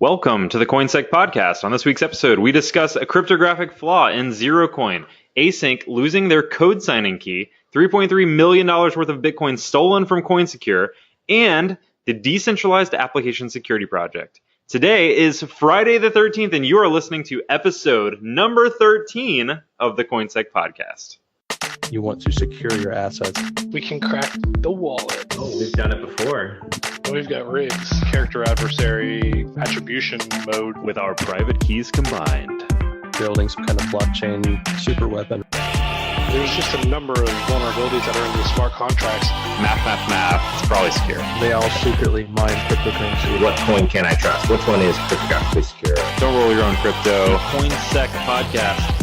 Welcome to the CoinSec podcast. On this week's episode, we discuss a cryptographic flaw in Zerocoin, ACINQ losing their code signing key, $3.3 million worth of Bitcoin stolen from CoinSecure, and the Decentralized application security project. Today is Friday the 13th, and you are listening to episode number 13 of the CoinSec podcast. You want to secure your assets. We can crack the wallet. Oh, we've done it before. We've got rigs, character adversary, attribution mode. With our private keys combined. Building some kind of blockchain super weapon. There's just a number of vulnerabilities that are in the smart contracts. Math. It's probably secure. They all secretly mine cryptocurrency. What coin can I trust? Which one is cryptographically secure? Don't roll your own crypto. CoinSec podcast.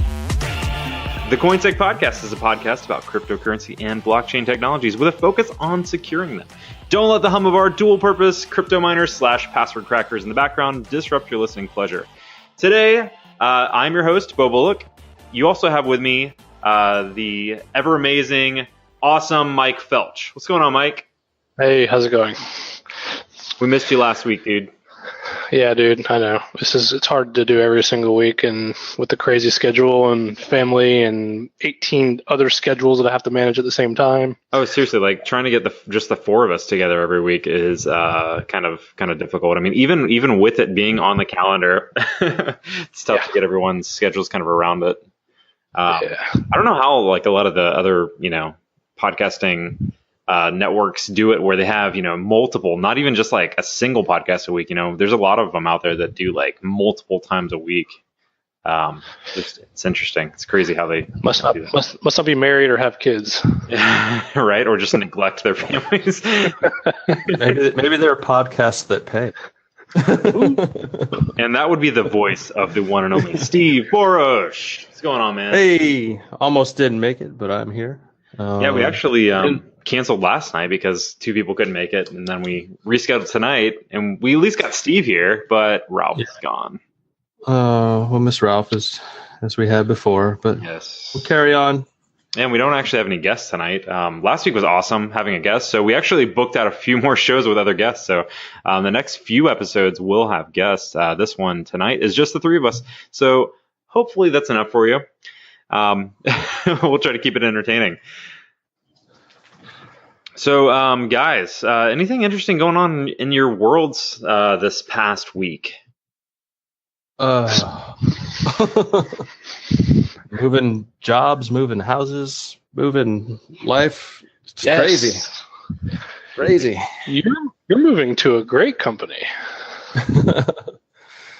The CoinSec podcast is a podcast about cryptocurrency and blockchain technologies with a focus on securing them. Don't let the hum of our dual-purpose crypto miners / password crackers in the background disrupt your listening pleasure. Today, I'm your host, Bo Bullock. You also have with me the ever-amazing, awesome Mike Felch. What's going on, Mike? Hey, how's it going? We missed you last week, dude. Yeah, dude, I know. It's hard to do every single week, and with the crazy schedule and family and 18 other schedules that I have to manage at the same time. Oh, seriously, like trying to get just the four of us together every week is kind of difficult. I mean, even with it being on the calendar, it's tough to get everyone's schedules kind of around it. I don't know how like a lot of the other, podcasting networks do it where they have, multiple, not even just like a single podcast a week. There's a lot of them out there that do like multiple times a week. It's interesting. It's crazy how they must not be married or have kids. Right. Or just neglect their families. maybe there are podcasts that pay. And that would be the voice of the one and only Steve Borosh. What's going on, man? Hey, almost didn't make it, but I'm here. Yeah, we actually canceled last night because two people couldn't make it, and then we rescheduled tonight, and we at least got Steve here, but Ralph is gone. We'll miss Ralph as we had before, but yes, we'll carry on. And we don't actually have any guests tonight. Last week was awesome having a guest, so we actually booked out a few more shows with other guests. So the next few episodes will have guests. This one tonight is just the three of us, so hopefully that's enough for you. We'll try to keep it entertaining. So, guys, anything interesting going on in your worlds this past week? Moving jobs, moving houses, moving life. It's crazy. You're moving to a great company.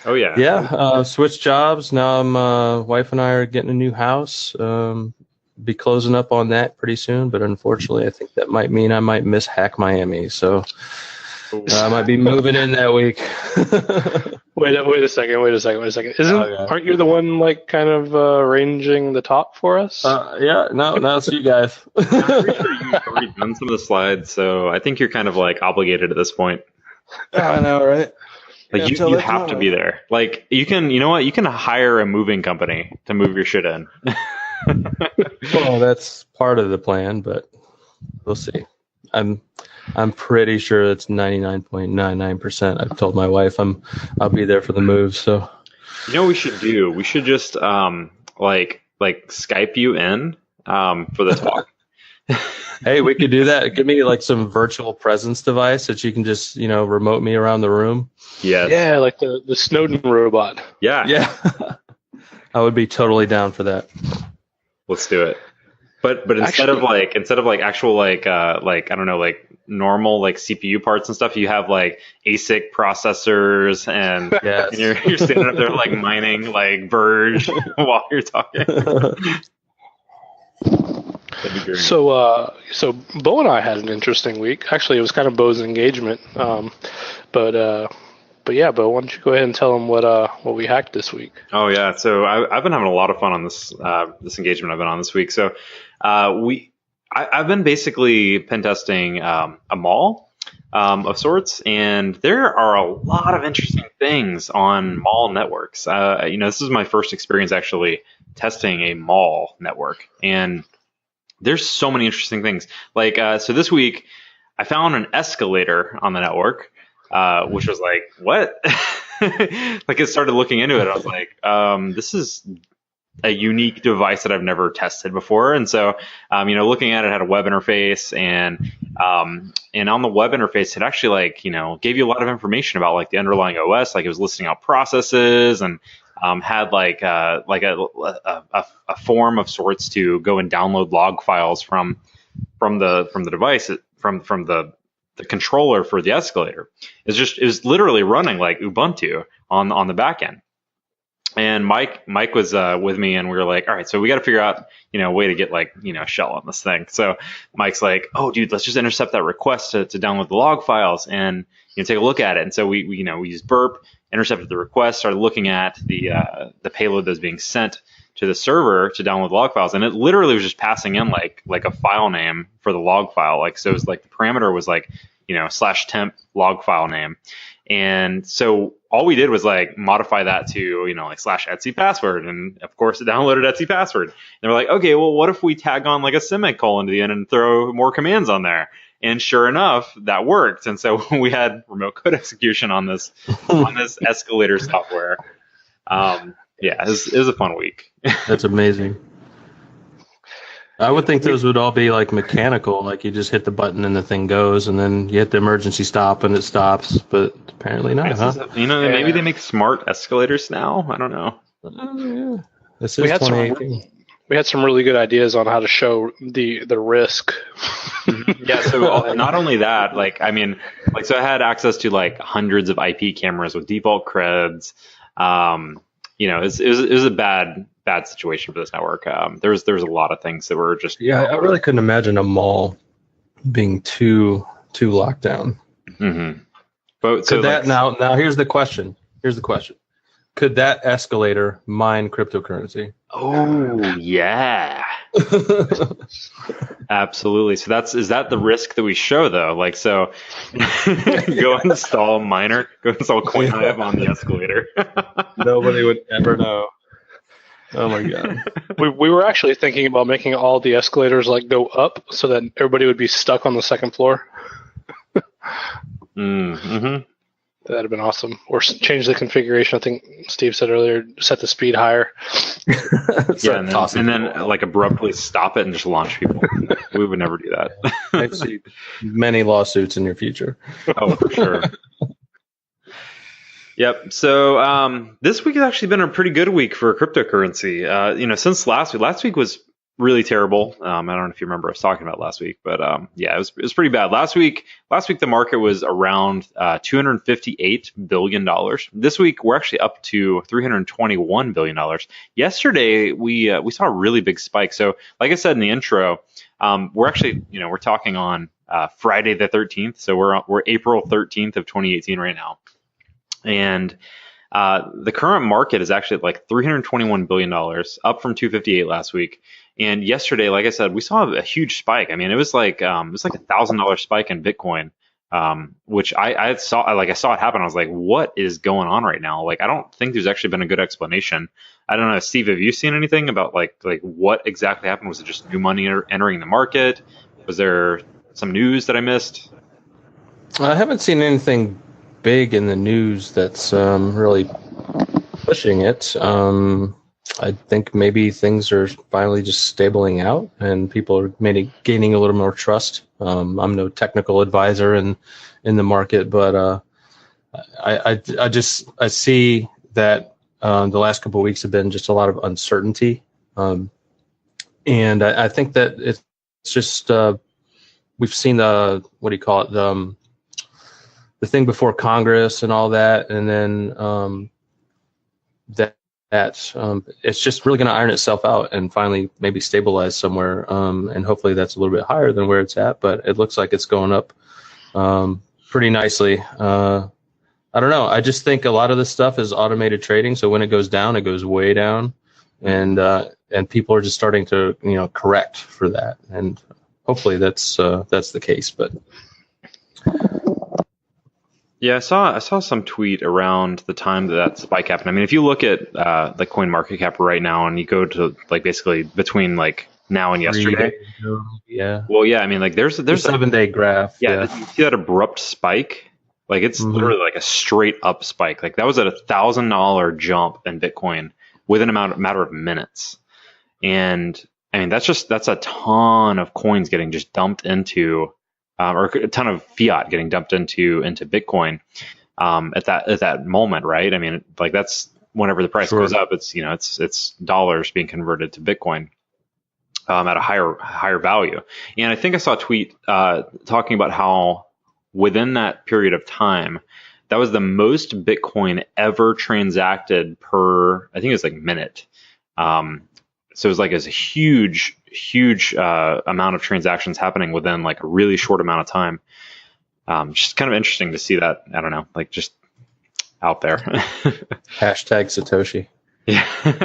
Oh yeah. Yeah. Switched jobs. Now wife and I are getting a new house. Be closing up on that pretty soon, but unfortunately, I think that might mean I might miss Hack Miami. So I might be moving in that week. Wait a second. Aren't you the one like kind of arranging the top for us? Yeah. No, it's you guys. I'm pretty sure you've already done some of the slides, so I think you're kind of like obligated at this point. I know, right? Like you have to be there. Like you can hire a moving company to move your shit in. Well, that's part of the plan, but we'll see. I'm pretty sure it's 99.99%. I've told my wife I'll be there for the move. So you know what we should do? We should just like Skype you in for the talk. Hey, we could do that. Give me like some virtual presence device that you can just, remote me around the room. Yeah, like the Snowden robot. Yeah. I would be totally down for that. Let's do it. But instead of actual I don't know, like normal like CPU parts and stuff, you have like ACINQ processors and, yes. And you're standing up there like mining like Verge while you're talking. So Bo and I had an interesting week. Actually, it was kind of Bo's engagement. But yeah, Bo, why don't you go ahead and tell them what we hacked this week? Oh yeah, so I've been having a lot of fun on this engagement I've been on this week. So I've been basically pen testing a mall of sorts, and there are a lot of interesting things on mall networks. This is my first experience actually testing a mall network, and there's so many interesting things. Like so this week, I found an escalator on the network. Which was like, what? like I started looking into it. I was like, this is a unique device that I've never tested before. And so, looking at it, had a web interface, and on the web interface, it actually gave you a lot of information about like the underlying OS. Like it was listing out processes, and had a form of sorts to go and download log files from the device, from the controller for the escalator. It was literally running like Ubuntu on the back end. And Mike was with me, and we were like, all right, so we got to figure out, a way to get a shell on this thing. So Mike's like, oh, dude, let's just intercept that request to download the log files and take a look at it. And so we used Burp, intercepted the request, started looking at the payload that's being sent to the server to download the log files, and it literally was just passing in like a file name for the log file. So it was like the parameter was /temp log file name. And so all we did was modify that to, /Etsy password. And of course it downloaded Etsy password. And they were like, okay, well, what if we tag on a semicolon to the end and throw more commands on there? And sure enough, that worked. And so we had remote code execution on this escalator software. It was a fun week. That's amazing. I would think those would all be mechanical, like you just hit the button and the thing goes, and then you hit the emergency stop and it stops, but apparently not, huh? Maybe they make smart escalators now. I don't know. Yeah. This is 2018. We had some really good ideas on how to show the risk. Yeah, so not only that, so I had access to hundreds of IP cameras with default creds. It was a bad situation for this network. There was a lot of things that were just I really couldn't imagine a mall being too locked down. Mm-hmm. But so now here's the question. Could that escalator mine cryptocurrency? Oh yeah. Absolutely. So is that the risk that we show though? Go install miner, go install CoinHive on the escalator. Nobody would ever know. Oh my god. We were actually thinking about making all the escalators go up so that everybody would be stuck on the second floor. Mm-hmm. That'd have been awesome. Or change the configuration. I think Steve said earlier, set the speed higher. and then abruptly stop it and just launch people. We would never do that. I see many lawsuits in your future. Oh, for sure. Yep. So this week has actually been a pretty good week for cryptocurrency. Since last week was really terrible. I don't know if you remember us talking about last week, but it was pretty bad. Last week the market was around $258 billion. This week we're actually up to $321 billion. Yesterday we saw a really big spike. So like I said in the intro, we're actually we're talking on Friday the 13th. So we're April 13th of 2018 right now. And the current market is actually at $321 billion, up from 258 last week. And yesterday, like I said, we saw a huge spike. I mean, it was like $1,000 spike in Bitcoin, which I saw it happen. I was like, what is going on right now? I don't think there's actually been a good explanation. I don't know, Steve, have you seen anything about what exactly happened? Was it just new money entering the market? Was there some news that I missed? I haven't seen anything big in the news that's really pushing it. I think maybe things are finally just stabling out and people are maybe gaining a little more trust. I'm no technical advisor in the market, but I see that the last couple of weeks have been just a lot of uncertainty. And I think that it's just we've seen the thing before Congress and all that, and then it's just really going to iron itself out and finally maybe stabilize somewhere, and hopefully that's a little bit higher than where it's at, but it looks like it's going up pretty nicely. I don't know. I just think a lot of this stuff is automated trading, so when it goes down, it goes way down, and people are just starting to correct for that, and hopefully that's the case, but. Yeah, I saw some tweet around the time that spike happened. I mean, if you look at the CoinMarketCap right now, and you go to basically between now and yesterday. Yeah. Well, yeah. I mean, there's a 7-day graph. Yeah, you see that abrupt spike Like it's literally like a straight up spike. Like that was at $1,000 jump in Bitcoin within a matter of minutes. And I mean, that's a ton of coins getting just dumped into, or a ton of fiat getting dumped into Bitcoin at that moment, right? I mean, like that's whenever the price goes up, it's it's dollars being converted to Bitcoin at a higher value. And I think I saw a tweet talking about how within that period of time, that was the most Bitcoin ever transacted per, I think it was like minute. So it was like a huge amount of transactions happening within like a really short amount of time. Just kind of interesting to see that. I don't know, like just out there. Hashtag Satoshi. Yeah.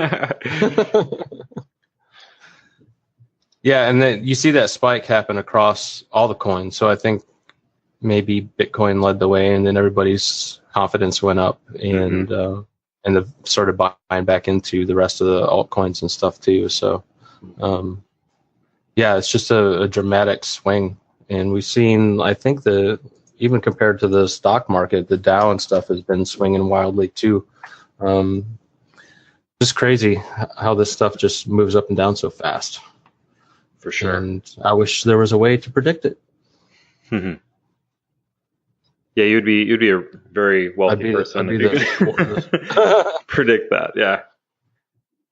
Yeah, and then you see that spike happen across all the coins. So I think maybe Bitcoin led the way, and then everybody's confidence went up, and they started buying back into the rest of the altcoins and stuff too. So, yeah, it's just a dramatic swing, and we've seen. I think even compared to the stock market, the Dow and stuff has been swinging wildly too. Just crazy how this stuff just moves up and down so fast. For sure. And I wish there was a way to predict it. Yeah, you'd be a very wealthy person if you could predict that. Yeah,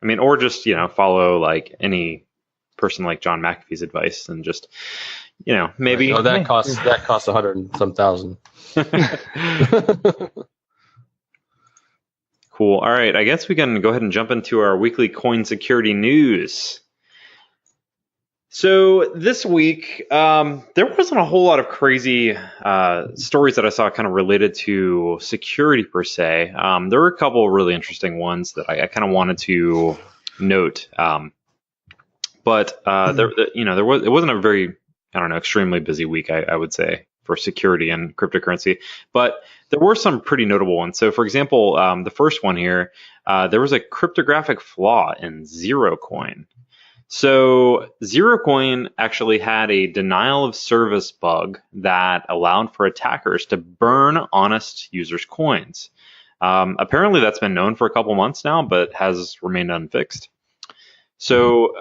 I mean, or just follow like any person like John McAfee's advice and just maybe. Oh, that costs $100 and some thousand. Cool. All right, I guess we can go ahead and jump into our weekly coin security news. So this week, there wasn't a whole lot of crazy stories that I saw kind of related to security per se. There were a couple of really interesting ones that I kind of wanted to note. But it wasn't a very, extremely busy week, I would say, for security and cryptocurrency. But there were some pretty notable ones. So, for example, the first one here, there was a cryptographic flaw in Zerocoin. So Zerocoin actually had a denial of service bug that allowed for attackers to burn honest users' coins. Apparently that's been known for a couple months now, but has remained unfixed. So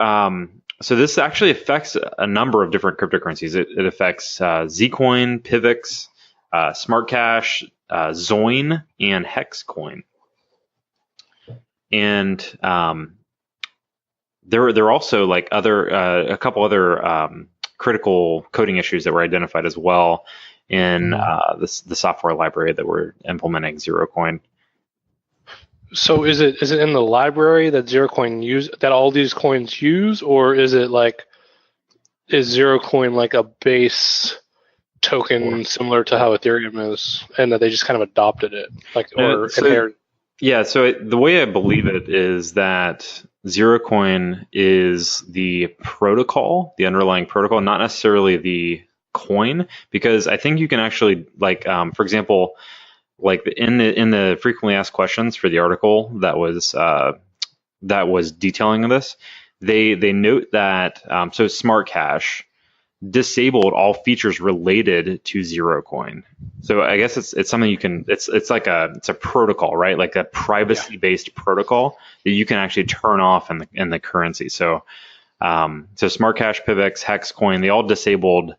this actually affects a number of different cryptocurrencies. It affects Zcoin, Pivx, SmartCash, Zoin, and Hexcoin. And there are also like a couple other critical coding issues that were identified as well in the software library that we're implementing Zerocoin. So is it in the library that Zerocoin that all these coins use, or is Zerocoin like a base token similar to how Ethereum is, and that they just kind of adopted it, inherited? Yeah, so the way I believe it is that Zerocoin is the protocol, the underlying protocol, not necessarily the coin, because I think you can actually, for example, like in the frequently asked questions for the article that was detailing this, they note that so SmartCash disabled all features related to Zerocoin. So I guess it's something you can, it's a protocol, right? Like a privacy-based protocol that you can actually turn off in the currency. So SmartCash, Pivx, Hexcoin, they all disabled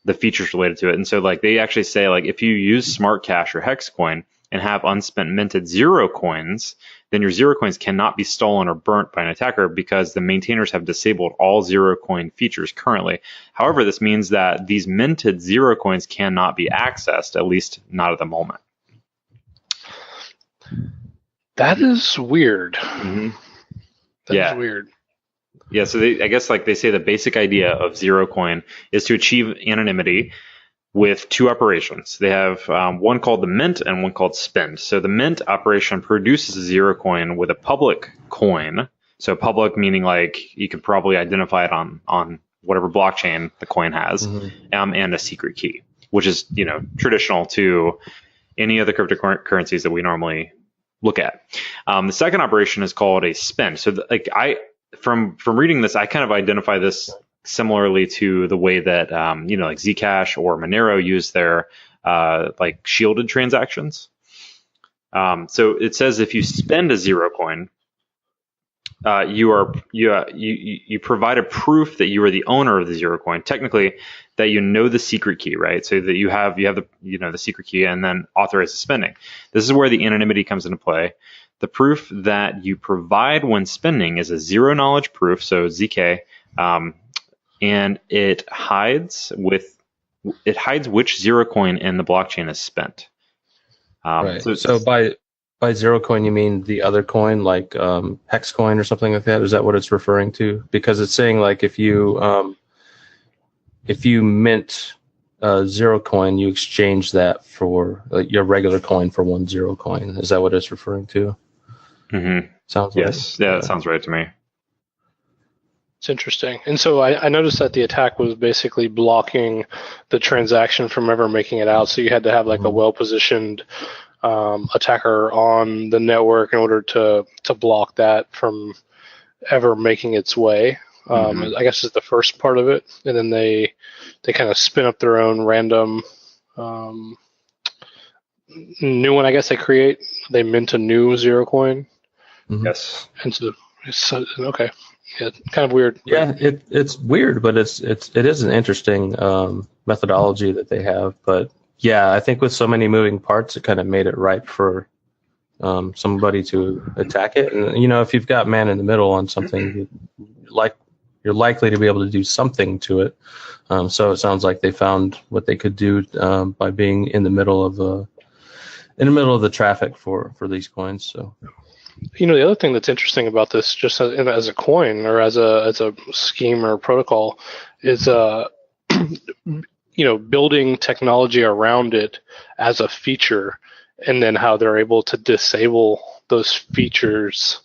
the features related to it. And so they actually say if you use SmartCash or Hexcoin and have unspent minted Zerocoins, then your Zerocoins cannot be stolen or burnt by an attacker because the maintainers have disabled all Zerocoin features currently. However, this means that these minted Zerocoins cannot be accessed, at least not at the moment. That is weird. Mm-hmm. That is weird. Yeah, so I guess they say the basic idea of Zerocoin is to achieve anonymity with two operations. They have one called the mint and one called spend. So the mint operation produces a Zerocoin with a public coin. So public meaning you can probably identify it on whatever blockchain the coin has, and a secret key, which is traditional to any other cryptocurrencies that we normally look at. The second operation is called a spend. So from reading this, I kind of identify this similarly to the way that like Zcash or Monero use their like shielded transactions. So it says if you spend a Zerocoin, you provide a proof that you are the owner of the Zerocoin. Technically, that you know the secret key, right? So that you have the the secret key, and then authorize the spending. This is where the anonymity comes into play. The proof that you provide when spending is a zero knowledge proof, so ZK, and it hides which Zerocoin in the blockchain is spent. Right. So by Zerocoin, you mean the other coin, like Hexcoin or something like that? Is that what it's referring to? Because it's saying like if you mint Zerocoin, you exchange that for your regular coin for one Zerocoin. Is that what it's referring to? Mm-hmm. Sounds yes. Right. Yeah, that sounds right to me. It's interesting. And so I noticed that the attack was basically blocking the transaction from ever making it out. So you had to have like a well-positioned attacker on the network in order to block that from ever making its way. I guess is the first part of it. And then they kind of spin up their own random new one, I guess they create. They mint a new Zerocoin. Mm-hmm. Yes. And so okay. Yeah, kind of weird. Yeah, it's weird, but it is an interesting methodology that they have. But yeah, I think with so many moving parts, it kind of made it ripe for somebody to attack it. And if you've got man in the middle on something, you're likely to be able to do something to it. So it sounds like they found what they could do by being in the middle of the traffic for these coins. So. The other thing that's interesting about this, just as a coin or as a scheme or protocol, is building technology around it as a feature, and then how they're able to disable those features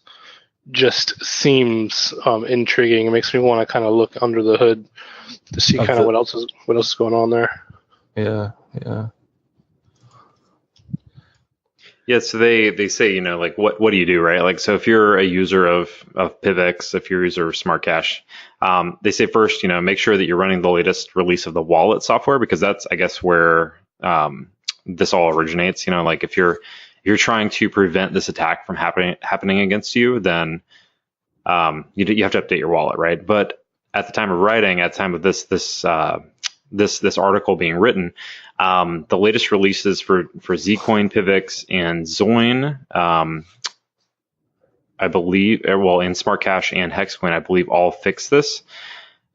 just seems intriguing. It makes me want to kind of look under the hood to see kind of what else is going on there. Yeah. Yeah, so they say, like what do you do, right? Like, so if you're a user of PivX, if you're a user of Smart Cash, they say first, make sure that you're running the latest release of the wallet software, because that's, I guess, where this all originates. Like if you're trying to prevent this attack from happening against you, then you have to update your wallet, right? But at the time of writing, at the time of this article being written, the latest releases for Zcoin, PivX, and Zoin, I believe, in Smart Cash and Hexcoin, I believe all fix this.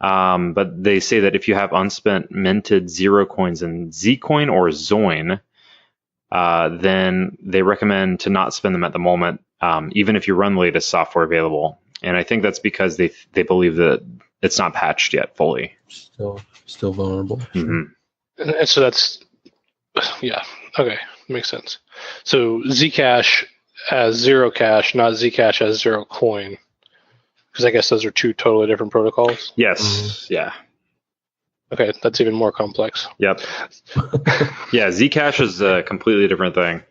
But they say that if you have unspent minted Zerocoins in Zcoin or Zoin, then they recommend to not spend them at the moment, even if you run the latest software available. And I think that's because they believe that it's not patched yet fully. Still vulnerable. Mm-hmm. And so that's, yeah, okay, makes sense. So Zcash as Zerocash, not Zcash as Zerocoin, because I guess those are two totally different protocols. Yes. Mm-hmm. Yeah. Okay, that's even more complex. Yep. Yeah, Zcash is a completely different thing.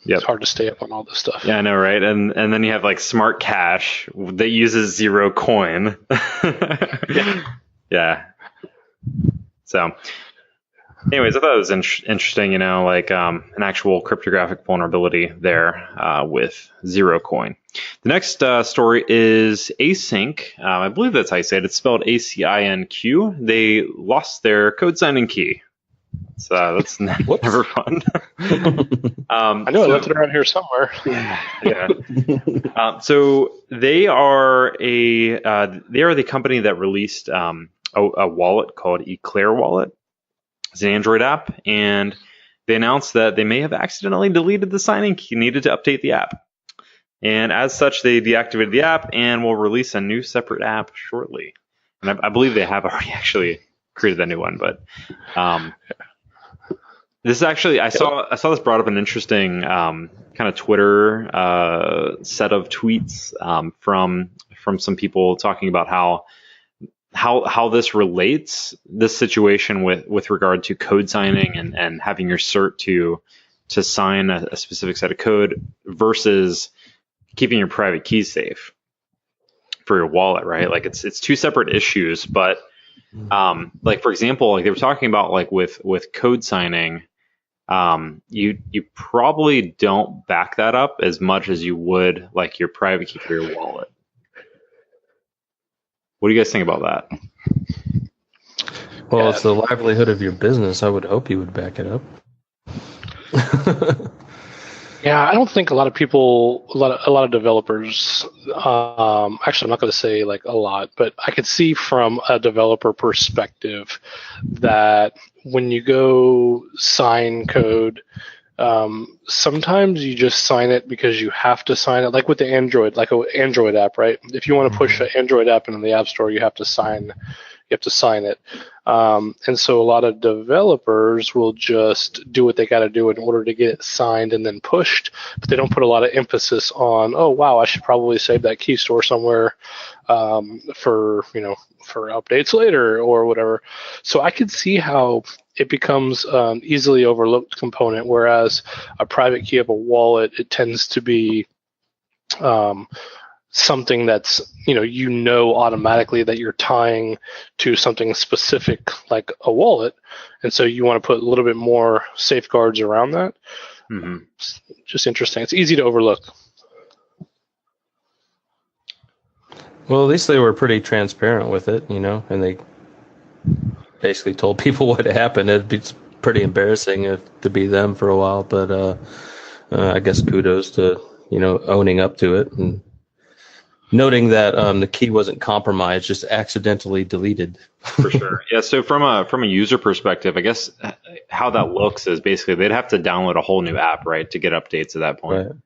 Yep. It's hard to stay up on all this stuff. Yeah, I know, right? And then you have like Smart Cash that uses Zerocoin. Yeah. So, anyways, I thought it was interesting, like an actual cryptographic vulnerability there with Zerocoin. The next story is ACINQ. I believe that's how you say it. It's spelled ACINQ. They lost their code signing key. So that's never fun. I know I left it around here somewhere. Yeah. So they are the company that released a wallet called Eclair Wallet. It's an Android app, and they announced that they may have accidentally deleted the signing key needed to update the app. And as such, they deactivated the app and will release a new separate app shortly. And I believe they have already actually created that new one, but this is actually, I saw this brought up an interesting kind of Twitter set of tweets from some people talking about how this relates, this situation with regard to code signing and having your cert to sign a specific set of code versus keeping your private keys safe for your wallet, right? Like it's two separate issues, but Like for example, like they were talking about like with code signing, you probably don't back that up as much as you would like your private key for your wallet. What do you guys think about that? Well, it's the livelihood of your business. I would hope you would back it up. Yeah, I don't think a lot of people, a lot of developers. Actually, I'm not going to say like a lot, but I could see from a developer perspective that when you go sign code, sometimes you just sign it because you have to sign it. Like with the Android, like an Android app, right? If you want to push an Android app into the App Store, you have to sign. You have to sign it. And so a lot of developers will just do what they got to do in order to get it signed and then pushed, but they don't put a lot of emphasis on, oh, wow, I should probably save that key store somewhere for updates later or whatever. So I could see how it becomes easily overlooked component, whereas a private key of a wallet, it tends to be something that's automatically that you're tying to something specific like a wallet, and so you want to put a little bit more safeguards around that. It's just interesting. It's easy to overlook. Well, at least they were pretty transparent with it, and they basically told people what happened. It'd be pretty embarrassing to be them for a while, but I guess kudos to owning up to it and noting that the key wasn't compromised, just accidentally deleted. For sure. Yeah. So from a user perspective, I guess how that looks is basically they'd have to download a whole new app, right, to get updates at that point. Right.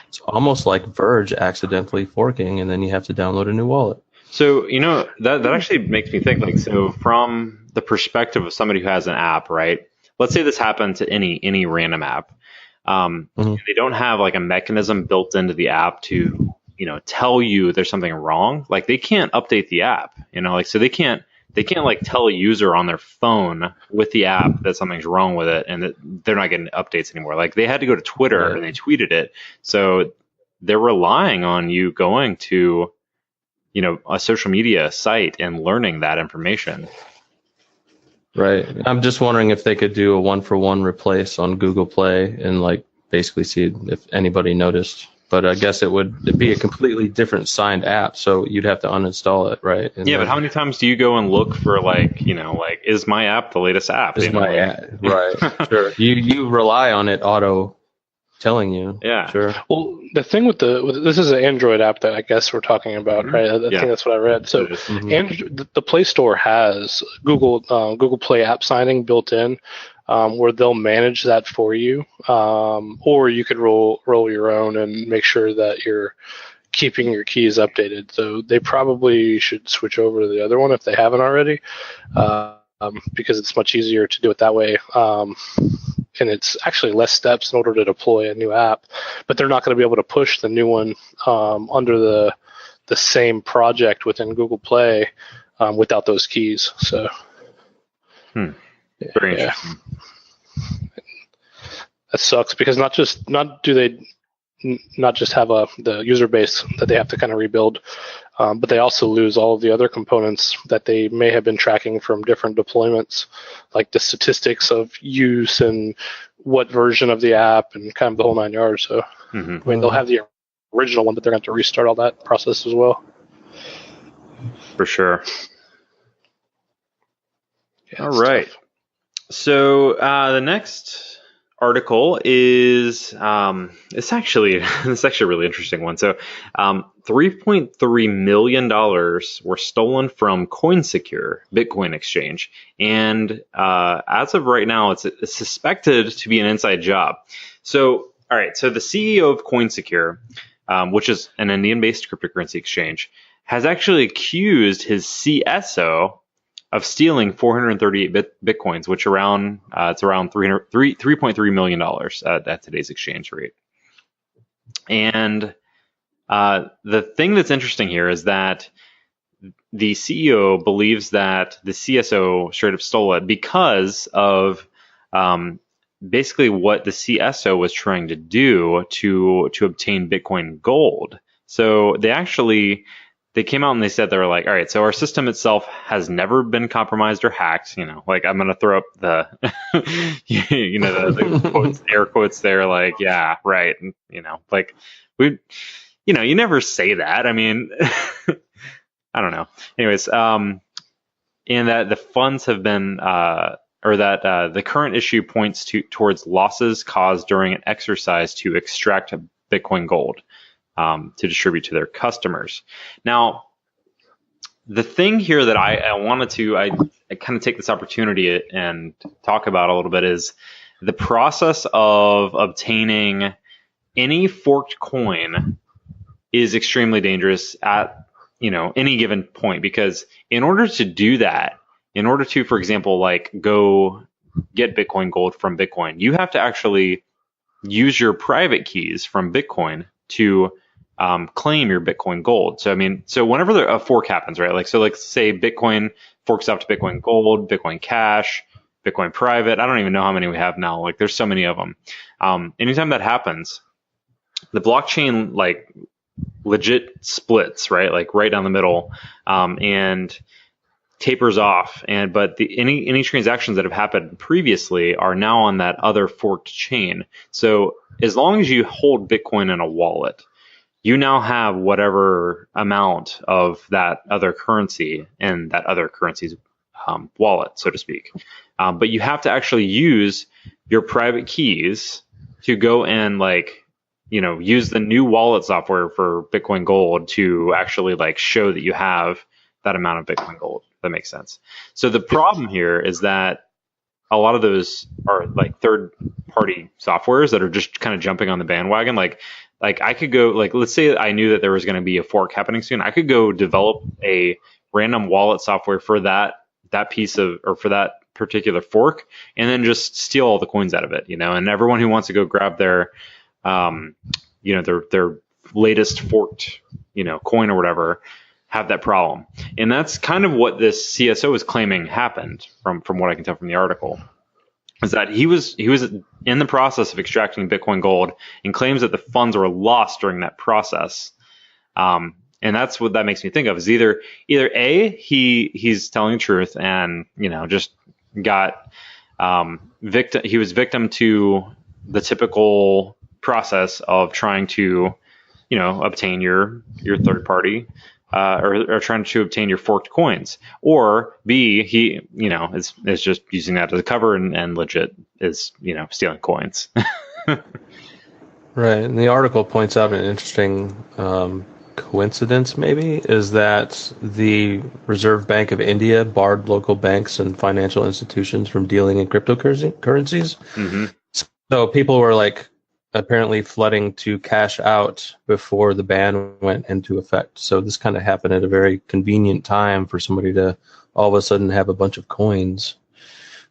It's almost like Verge accidentally forking, and then you have to download a new wallet. So that actually makes me think, like, so from the perspective of somebody who has an app, right? Let's say this happened to any random app. They don't have like a mechanism built into the app to tell you there's something wrong. Like they can't update the app, so they can't like tell a user on their phone with the app that something's wrong with it and that they're not getting updates anymore. Like they had to go to Twitter and they tweeted it. So they're relying on you going to, a social media site and learning that information. Right. I'm just wondering if they could do a 1-for-1 replace on Google Play and like basically see if anybody noticed. But I guess it'd be a completely different signed app, so you'd have to uninstall it, right? And but how many times do you go and look for like is my app the latest app? Is my app right? Sure. You rely on it auto telling you. Yeah. Sure. Well, the thing with this is an Android app that I guess we're talking about, right? I think that's what I read. So, the Play Store has Google Play app signing built in. Where they'll manage that for you, or you could roll your own and make sure that you're keeping your keys updated. So they probably should switch over to the other one if they haven't already, because it's much easier to do it that way. And it's actually less steps in order to deploy a new app. But they're not going to be able to push the new one under the same project within Google Play without those keys. So. Very interesting. That sucks because not do they have the user base that they have to kind of rebuild, but they also lose all of the other components that they may have been tracking from different deployments, like the statistics of use and what version of the app and kind of the whole 9 yards. So I mean, they'll have the original one, but they're going to have to restart all that process as well. For sure. Yeah, all right. Tough. So the next article is it's actually a really interesting one. So $3.3 million were stolen from CoinSecure, Bitcoin exchange, and as of right now, it's suspected to be an inside job. So all right, so the CEO of CoinSecure, which is an Indian-based cryptocurrency exchange, has actually accused his CSO of stealing 438 bitcoins, which it's around $3.3 million at today's exchange rate. And the thing that's interesting here is that the CEO believes that the CSO straight up stole it because of basically what the CSO was trying to do to obtain Bitcoin Gold. So they actually they came out and they said, they were like, all right, so our system itself has never been compromised or hacked. Like I'm going to throw up the, the quotes, air quotes there, like, yeah, right. And, like you never say that. I mean, I don't know. Anyways, and that the funds have been, or that the current issue points towards losses caused during an exercise to extract Bitcoin Gold to distribute to their customers. Now, the thing here that I wanted to, I kind of take this opportunity and talk about a little bit is the process of obtaining any forked coin is extremely dangerous at any given point, because in order to do that, in order to, for example, like go get Bitcoin Gold from Bitcoin, you have to actually use your private keys from Bitcoin to claim your Bitcoin Gold. So, so whenever a fork happens, right? Like, so let's say Bitcoin forks out to Bitcoin Gold, Bitcoin Cash, Bitcoin Private. I don't even know how many we have now. Like, there's so many of them. Anytime that happens, the blockchain, like, legit splits, right? Like right down the middle, and tapers off. But any transactions that have happened previously are now on that other forked chain. So as long as you hold Bitcoin in a wallet, you now have whatever amount of that other currency in that other currency's wallet, so to speak. But you have to actually use your private keys to go and use the new wallet software for Bitcoin Gold to actually show that you have that amount of Bitcoin Gold. If that makes sense. So the problem here is that a lot of those are third-party softwares that are just kind of jumping on the bandwagon. Like I could go, let's say I knew that there was going to be a fork happening soon. I could go develop a random wallet software for that piece of, or for that particular fork, and then just steal all the coins out of it, and everyone who wants to go grab their their latest forked, coin or whatever, have that problem. And that's kind of what this CSO is claiming happened from what I can tell from the article, is that he was in the process of extracting Bitcoin Gold and claims that the funds were lost during that process. And that's what that makes me think of, is either A, he's telling the truth and, just got he was victim to the typical process of trying to, obtain your third party, or trying to obtain your forked coins, or B, he, is just using that as a cover and legit is, stealing coins. Right. And the article points out an interesting coincidence, maybe, is that the Reserve Bank of India barred local banks and financial institutions from dealing in cryptocurrencies. Mm-hmm. So people were apparently flooding to cash out before the ban went into effect. So this kind of happened at a very convenient time for somebody to all of a sudden have a bunch of coins.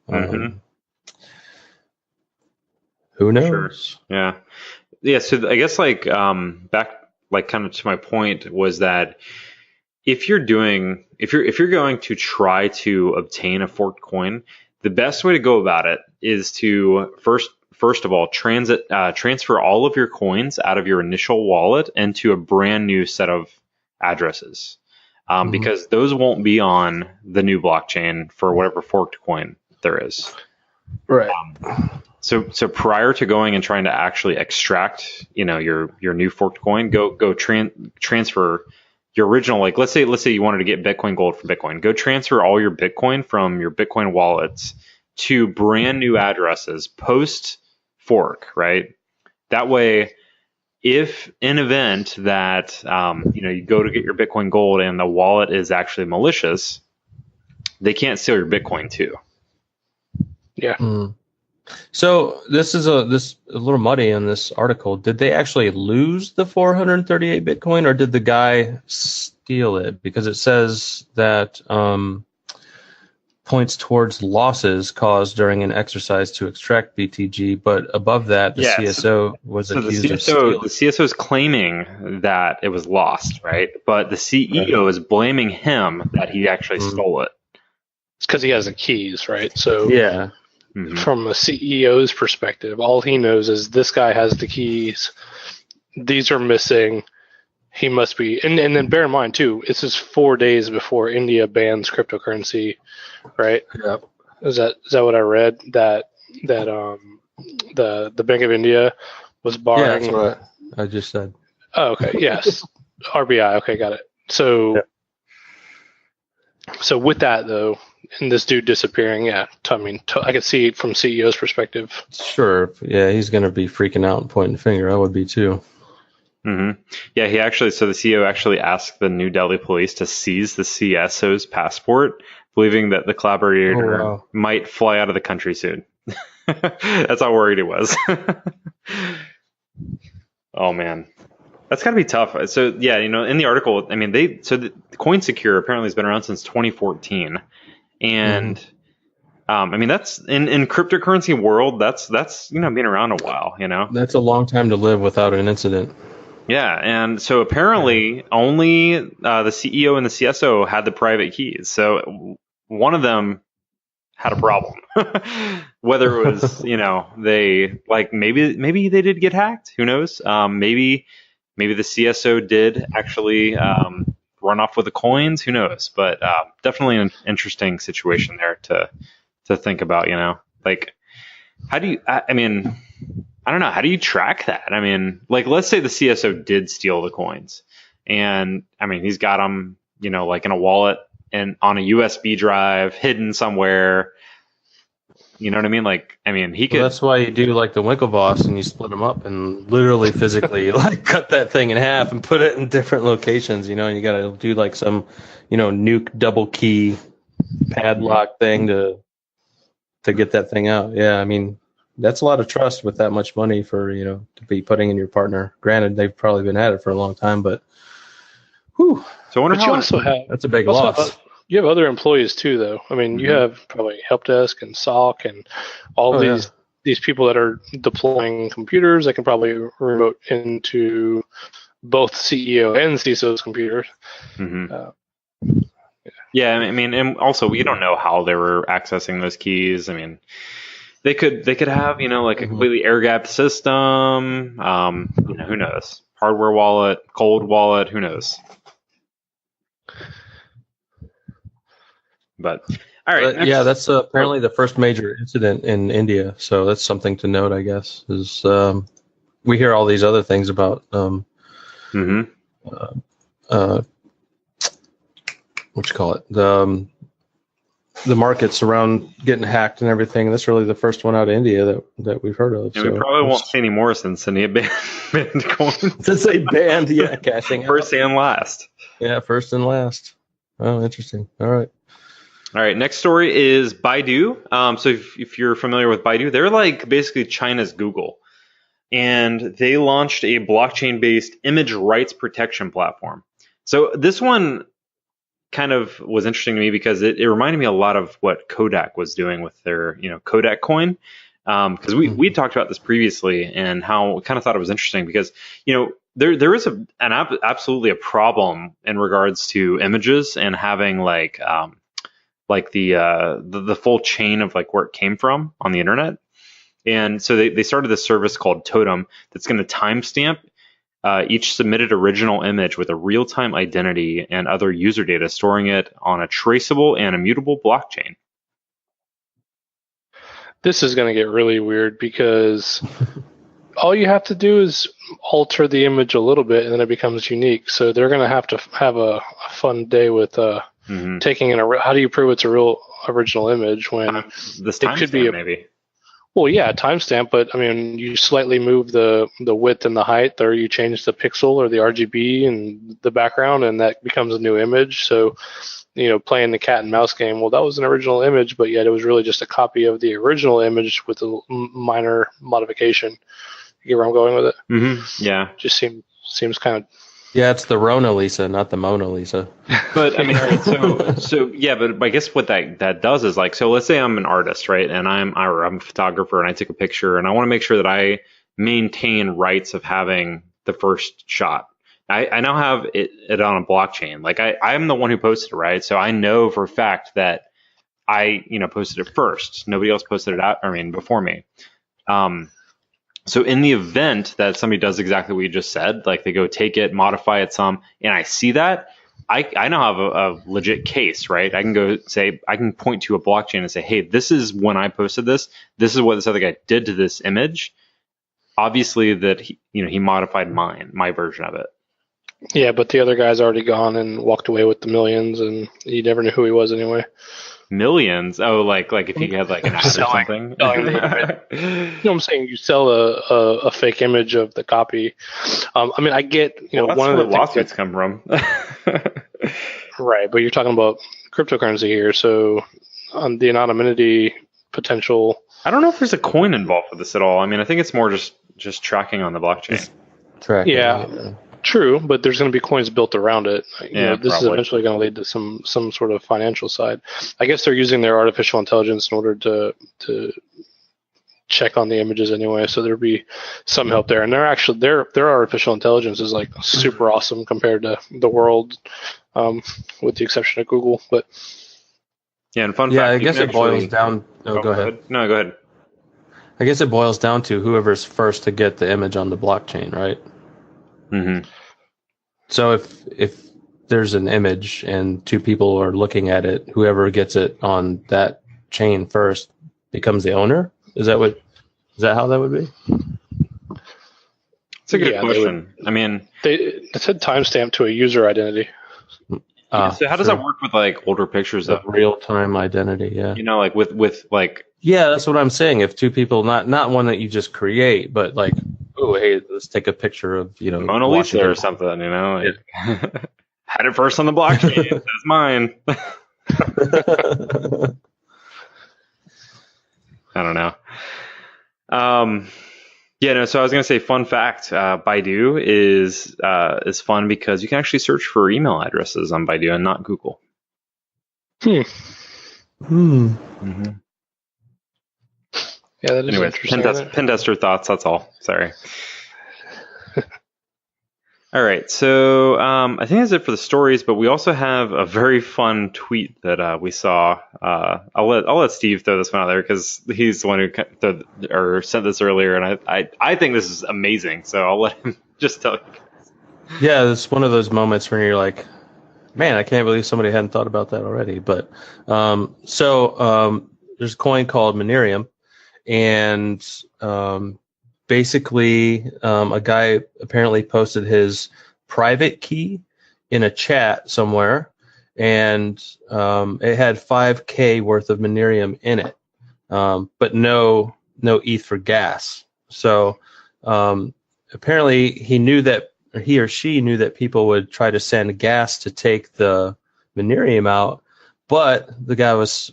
Mm-hmm. Who knows? Sure. Yeah. So I guess back kind of to my point was that if you're going to try to obtain a forked coin, the best way to go about it is to first of all, transfer all of your coins out of your initial wallet into a brand new set of addresses, because those won't be on the new blockchain for whatever forked coin there is. Right. So prior to going and trying to actually extract, your new forked coin, go transfer your original. Let's say you wanted to get Bitcoin Gold from Bitcoin. Go transfer all your Bitcoin from your Bitcoin wallets to brand new addresses post fork, right? That way, if in event that you go to get your Bitcoin Gold and the wallet is actually malicious, they can't steal your Bitcoin too. Yeah. So this is a little muddy in this article. Did they actually lose the 438 Bitcoin, or did the guy steal it? Because it says that points towards losses caused during an exercise to extract BTG, but above that, the CSO was accused of stealing. The CSO is claiming that it was lost, right? But the CEO is blaming him that he actually stole it. It's because he has the keys, right? So yeah. From a CEO's perspective, all he knows is this guy has the keys. These are missing. he must be. And then bear in mind too, this is 4 days before India bans cryptocurrency, right? Yep. Is that what I read? That the Bank of India was Yeah, barring. that's what I just said. Oh, okay. Yes. RBI. Okay, got it. So, so with that though, and this dude disappearing, yeah, I could see it from CEO's perspective. Sure. Yeah, he's going to be freaking out and pointing the finger. I would be too. Mm-hmm. Yeah, so the CEO actually asked the New Delhi police to seize the CSO's passport, believing that the collaborator might fly out of the country soon. That's how worried he was. Oh man, that's got to be tough. So yeah, in the article, I mean, the CoinSecure apparently has been around since 2014, and I mean that's in cryptocurrency world, that's being around a while. That's a long time to live without an incident. Yeah, and so apparently only the CEO and the CSO had the private keys. So one of them had a problem. Whether it was, they maybe they did get hacked. Who knows? Maybe the CSO did actually run off with the coins. Who knows? But definitely an interesting situation there to think about. Like how do you? I mean, I don't know. How do you track that? I mean, like, let's say the CSO did steal the coins, and I mean, he's got them, like in a wallet and on a USB drive hidden somewhere. You know what I mean? Like, I mean, he could. Well, that's why you do like the Winklevoss and you split them up and literally physically like cut that thing in half and put it in different locations, and you got to do like some, nuke double key padlock thing to get that thing out. Yeah. I mean, that's a lot of trust with that much money for, to be putting in your partner. Granted, they've probably been at it for a long time, but whew. So I wonder how that's a big loss. You have other employees too, though. I mean, you have probably help desk and SOC and all these people that are deploying computers that can probably remote into both CEO and CISO's computers. Mm-hmm. Yeah, I mean, and also we don't know how they were accessing those keys. I mean, they could have like a completely air-gapped system. Who knows? Hardware wallet, cold wallet. Who knows? But all right, yeah, that's apparently the first major incident in India. So that's something to note, I guess. Is we hear all these other things about what you call it, the markets around getting hacked and everything. That's really the first one out of India that we've heard of. And we probably won't see any more since they banned coins. Since they banned, cashing first and last. Yeah, first and last. Oh, interesting. All right, next story is Baidu. So if you're familiar with Baidu, they're like basically China's Google. And they launched a blockchain-based image rights protection platform. So this one kind of was interesting to me because it reminded me a lot of what Kodak was doing with their, Kodak coin. Because we talked about this previously and how I kind of thought it was interesting because, there is absolutely a problem in regards to images and having like the full chain of like where it came from on the internet. And so they started this service called Totem that's going to timestamp each submitted original image with a real-time identity and other user data, storing it on a traceable and immutable blockchain. This is going to get really weird because all you have to do is alter the image a little bit and then it becomes unique. So they're going to have a fun day with taking how do you prove it's a real original image when this it could be maybe. Well, yeah, timestamp, but I mean, you slightly move the width and the height, or you change the pixel or the RGB and the background, and that becomes a new image. So, playing the cat and mouse game, well, that was an original image, but yet it was really just a copy of the original image with a minor modification. You get where I'm going with it? Mm-hmm. Yeah. Just seems kind of. Yeah, it's the Rona Lisa, not the Mona Lisa. But I mean, so yeah, but I guess what that does is like, so let's say I'm an artist, right? And I'm a photographer and I take a picture and I want to make sure that I maintain rights of having the first shot. I now have it on a blockchain. Like I'm the one who posted it, right? So I know for a fact that I, posted it first. Nobody else posted it before me. So So in the event that somebody does exactly what you just said, like they go take it, modify it some, and I see that, I now have a legit case, right? I can go say, I can point to a blockchain and say, hey, this is when I posted this. This is what this other guy did to this image. Obviously that he modified my version of it. Yeah, but the other guy's already gone and walked away with the millions, and you never knew who he was anyway. Millions? Oh, like if he had like an ad or something? You know what I'm saying? You sell a fake image of the copy. I mean, I get, that's one of where the lawsuits come from. Right, but you're talking about cryptocurrency here, so on the anonymity potential. I don't know if there's a coin involved with this at all. I mean, I think it's more just tracking on the blockchain. Tracking. Yeah. True, but there's going to be coins built around it. This is eventually going to lead to some sort of financial side. I guess they're using their artificial intelligence in order to check on the images anyway, so there'll be some help there. And their artificial intelligence is like super awesome compared to the world, with the exception of Google. But yeah, and fun fact. Yeah, I guess it boils down. Oh, go ahead. No, go ahead. I guess it boils down to whoever's first to get the image on the blockchain, right? Mm-hmm. So if there's an image and two people are looking at it, whoever gets it on that chain first becomes the owner. Is that how that would be? It's a good question. I mean, they said timestamp to a user identity. So how does that work with like older pictures of real-time identity? Yeah, like with like. Yeah, that's what I'm saying. If two people, not one that you just create, but like, oh, hey, let's take a picture of Mona Lisa or something. Like, had it first on the blockchain. That's mine. I don't know. So I was going to say, fun fact, Baidu is fun because you can actually search for email addresses on Baidu and not Google. Mm-hmm. Yeah, that is interesting. Pen tester thoughts, that's all. Sorry. All right, so I think that's it for the stories, but we also have a very fun tweet that we saw. I'll let Steve throw this one out there because he's the one who sent this earlier, and I think this is amazing. So I'll let him just tell you guys. Yeah, it's one of those moments where you're like, man, I can't believe somebody hadn't thought about that already. But there's a coin called Monerium, and basically, a guy apparently posted his private key in a chat somewhere, and it had 5K worth of Monerium in it, but no ETH for gas. So apparently he or she knew that people would try to send gas to take the Monerium out. But the guy was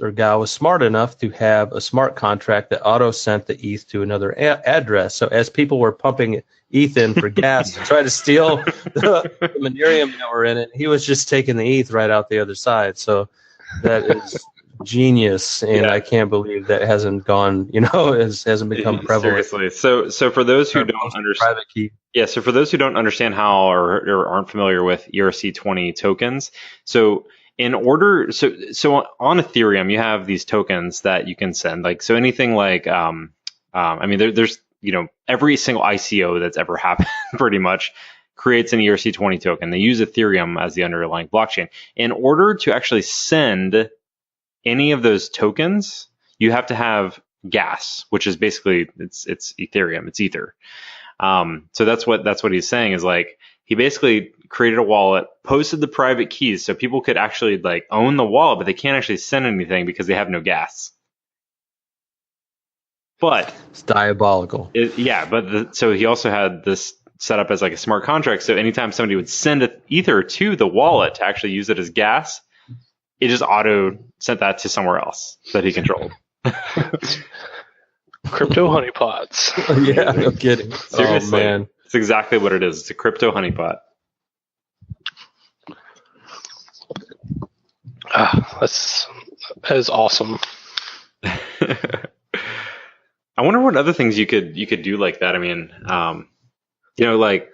smart enough to have a smart contract that auto sent the ETH to another address. So as people were pumping ETH in for gas to try to steal the Monerium that were in it, he was just taking the ETH right out the other side. So that is genius, and I can't believe that hasn't gone. Hasn't become prevalent. Seriously. So for those who don't understand, private key. Yeah. So for those who don't understand how or aren't familiar with ERC20 tokens, so on Ethereum, you have these tokens that you can send. Like, so anything like, there's, every single ICO that's ever happened pretty much creates an ERC20 token. They use Ethereum as the underlying blockchain. In order to actually send any of those tokens, you have to have gas, which is basically, it's Ethereum, it's Ether. So that's what he's saying is like, he basically created a wallet, posted the private keys so people could actually like own the wallet, but they can't actually send anything because they have no gas. But it's diabolical. So he also had this set up as like a smart contract. So anytime somebody would send an Ether to the wallet to actually use it as gas, it just auto sent that to somewhere else that he controlled. Crypto honeypots. Yeah, no kidding. Seriously. Oh, man. It's exactly what it is. It's a crypto honeypot. That is awesome. I wonder what other things you could do like that. I mean, like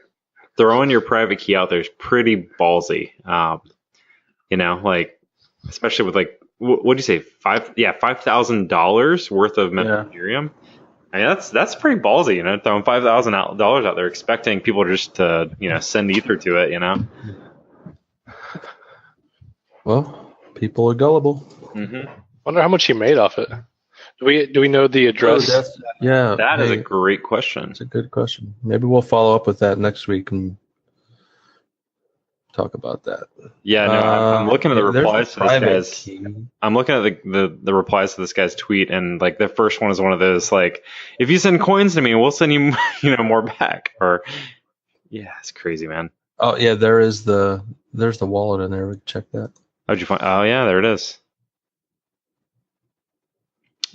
throwing your private key out there is pretty ballsy. Like especially with like what do you say $5,000 worth of Ethereum. I mean, that's pretty ballsy, throwing $5,000 out there, expecting people just to, send ether to it, Well, people are gullible. Mm-hmm. Wonder how much he made off it. Do we know the address? That is a great question. It's a good question. Maybe we'll follow up with that next week and talk about that. Yeah, no, I'm looking at the replies to this guy's. Key. I'm looking at the replies to this guy's tweet, and like the first one is one of those like, if you send coins to me, we'll send you more back. Or yeah, it's crazy, man. Oh yeah, there's the wallet in there. We can check that. How'd you find? Oh yeah, there it is.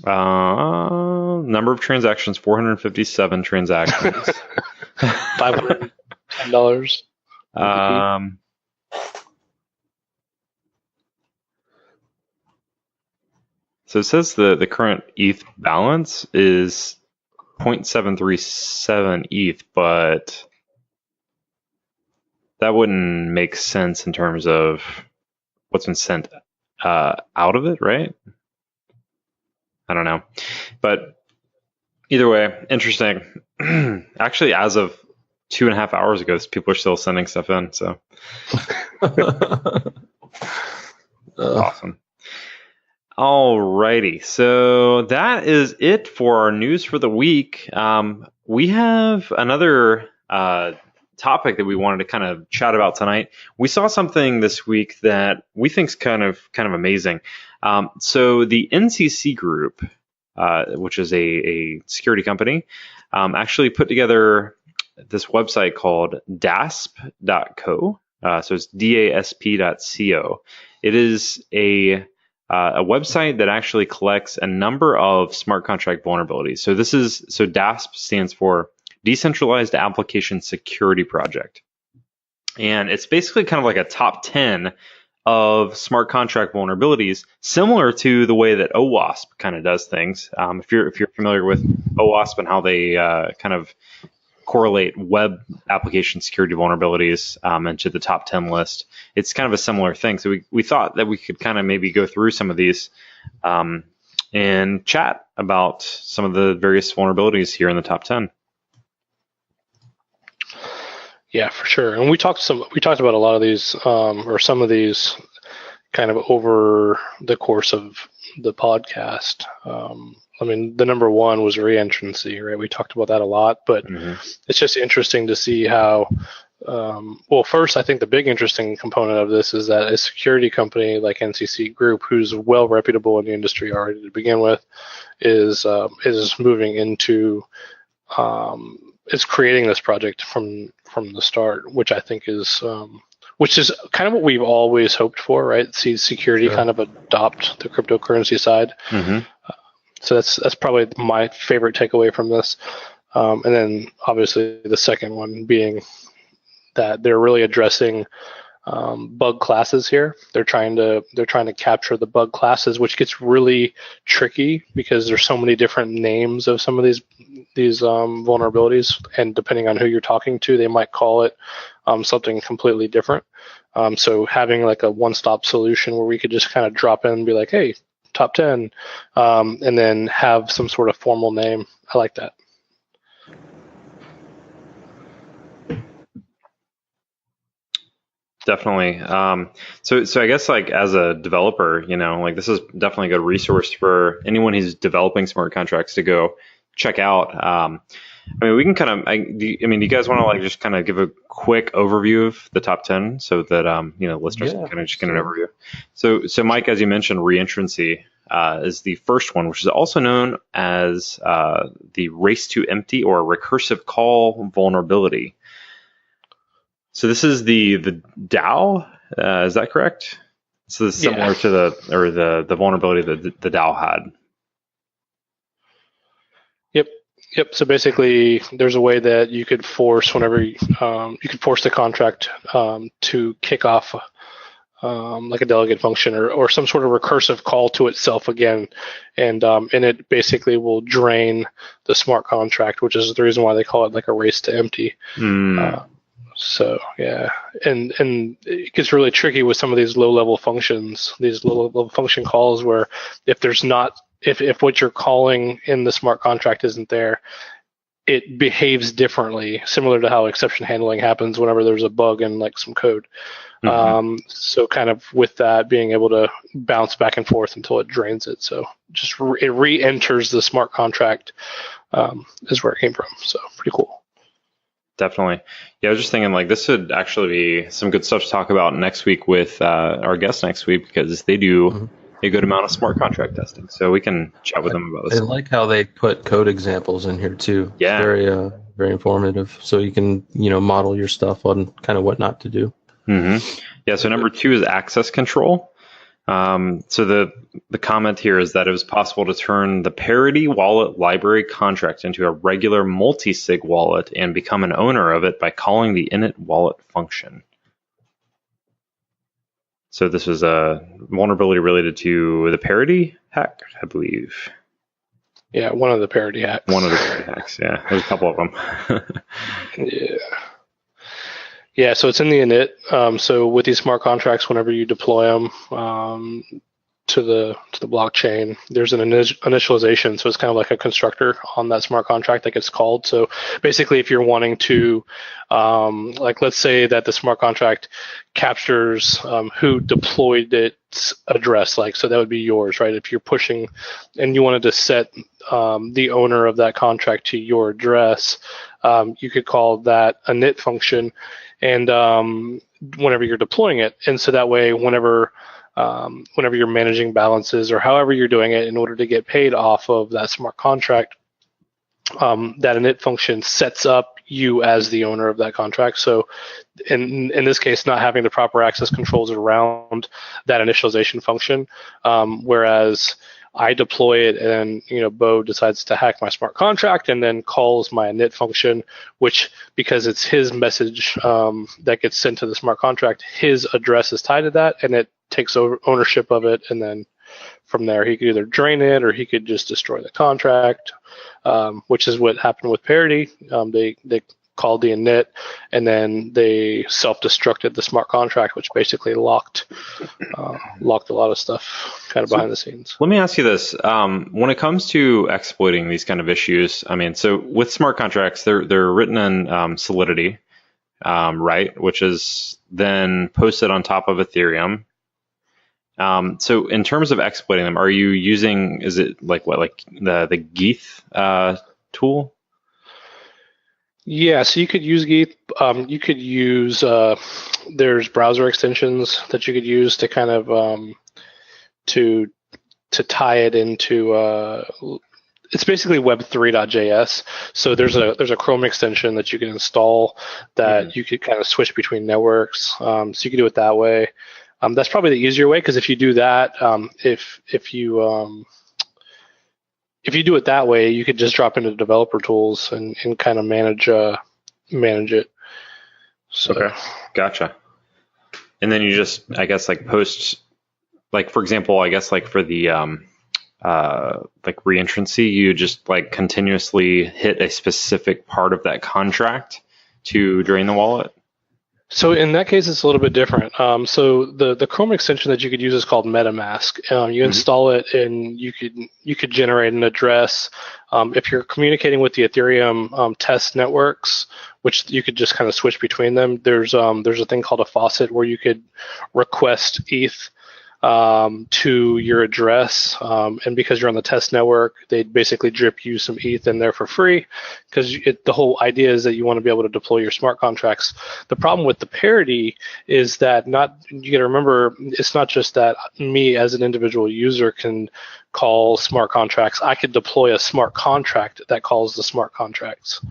Number of transactions, 457 transactions. $510. So it says the current ETH balance is 0.737 ETH, but that wouldn't make sense in terms of what's been sent out of it, right? I don't know. But either way, interesting. Actually, as of 2.5 hours ago, people are still sending stuff in. So awesome. Alrighty. So that is it for our news for the week. We have another topic that we wanted to kind of chat about tonight. We saw something this week that we think is kind of amazing. So the NCC Group, which is a security company, actually put together this website called DASP.co. So it's DASP.co. It is a website that actually collects a number of smart contract vulnerabilities. So DASP stands for Decentralized Application Security Project. And it's basically kind of like a top 10 of smart contract vulnerabilities, similar to the way that OWASP kind of does things. If you're familiar with OWASP and how they kind of correlate web application security vulnerabilities into the top 10 list, it's kind of a similar thing. So we thought that we could kind of maybe go through some of these and chat about some of the various vulnerabilities here in the top 10. Yeah, for sure. And we talked about a lot of these, or some of these, kind of over the course of the podcast. I mean, the number one was reentrancy, right? We talked about that a lot, but It's just interesting to see how. Well, first, I think the big interesting component of this is that a security company like NCC Group, who's well reputable in the industry already to begin with, is moving into is creating this project from the start, which I think is kind of what we've always hoped for, right? See security kind of adopt the cryptocurrency side. So that's probably my favorite takeaway from this. And then obviously the second one being that they're really addressing bug classes here. They're trying to capture the bug classes, which gets really tricky because there's so many different names of some of these vulnerabilities, and depending on who you're talking to, they might call it something completely different. So having like a one-stop solution where we could just kind of drop in and be like, hey, top 10, and then have some sort of formal name. I like that. Definitely. So I guess like as a developer, like this is definitely a good resource for anyone who's developing smart contracts to go check out. I mean, we can kind of, do you guys want to like just kind of give a quick overview of the top 10 so that, listeners can kind of just get an overview. So Mike, as you mentioned, reentrancy is the first one, which is also known as the race to empty or recursive call vulnerability. So this is the DAO, is that correct? So this is similar to the vulnerability that the DAO had. Yep. So basically, there's a way that you could force you could force the contract to kick off like a delegate function or some sort of recursive call to itself again, and it basically will drain the smart contract, which is the reason why they call it like a race to empty. So yeah, and it gets really tricky with some of these low-level functions, these low-level function calls, where if there's not if what you're calling in the smart contract isn't there, it behaves differently, similar to how exception handling happens whenever there's a bug in like some code. So kind of with that, being able to bounce back and forth until it drains it. So just it re-enters the smart contract is where it came from. So pretty cool. Definitely. Yeah, I was just thinking like this would actually be some good stuff to talk about next week with our guest next week, because they do a good amount of smart contract testing. So we can chat with them about this. I like how they put code examples in here too. Yeah. Very, very informative. So you can, model your stuff on kind of what not to do. Yeah. So number 2 is access control. So the comment here is that it was possible to turn the parity wallet library contract into a regular multi-sig wallet and become an owner of it by calling the init wallet function. So this was a vulnerability related to the parity hack, I believe. Yeah, one of the parity hacks. One of the parity hacks, yeah. There's a couple of them. Yeah. Yeah, so it's in the init. So with these smart contracts, whenever you deploy them to the blockchain, there's an initialization. So it's kind of like a constructor on that smart contract that gets called. So basically, if you're wanting to, like, let's say that the smart contract captures who deployed its address, like, so that would be yours, right? If you're pushing and you wanted to set the owner of that contract to your address, you could call that a init function, and whenever you're deploying it, and so that way, whenever you're managing balances or however you're doing it in order to get paid off of that smart contract, that init function sets up you as the owner of that contract. So in this case, not having the proper access controls around that initialization function, whereas I deploy it and Bo decides to hack my smart contract and then calls my init function, which, because it's his message that gets sent to the smart contract, his address is tied to that, and it takes over ownership of it, and then from there he could either drain it or he could just destroy the contract, which is what happened with Parity. They called the init, and then they self-destructed the smart contract, which basically locked a lot of stuff kind of behind the scenes. Let me ask you this: when it comes to exploiting these kind of issues, I mean, so with smart contracts, they're written in Solidity, right, which is then posted on top of Ethereum. So in terms of exploiting them, are you using, is it like the Geeth tool? Yeah, so you could use Geeth. You could use, there's browser extensions that you could use to kind of to tie it into. It's basically web3.js. So there's a Chrome extension that you can install that you could kind of switch between networks. So you can do it that way. That's probably the easier way, because if you do that, if you do it that way, you could just drop into developer tools and kind of manage it. So. Okay, gotcha. And then you just, I guess, like post, like for example, I guess like for the like reentrancy, you just like continuously hit a specific part of that contract to drain the wallet. So in that case, it's a little bit different. So the Chrome extension that you could use is called MetaMask. You install it, and you could generate an address. If you're communicating with the Ethereum test networks, which you could just kind of switch between them, there's a thing called a faucet where you could request ETH to your address, and because you're on the test network, they basically drip you some ETH in there for free, because the whole idea is that you want to be able to deploy your smart contracts. The problem with the parity is that you got to remember, it's not just that me as an individual user can call smart contracts. I could deploy a smart contract that calls the smart contracts.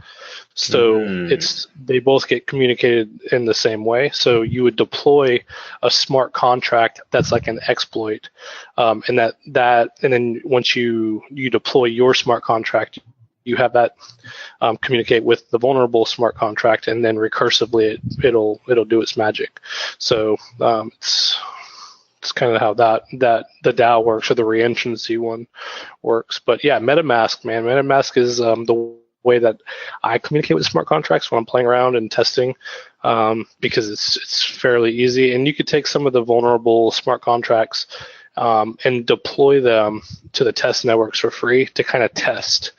So they both get communicated in the same way. So you would deploy a smart contract that's like an exploit, and and then once you deploy your smart contract, you have that communicate with the vulnerable smart contract, and then recursively it'll do its magic. So it's kind of how that the DAO works, or the reentrancy one works. But yeah, MetaMask is the way that I communicate with smart contracts when I'm playing around and testing, because it's fairly easy, and you could take some of the vulnerable smart contracts and deploy them to the test networks for free to kind of test,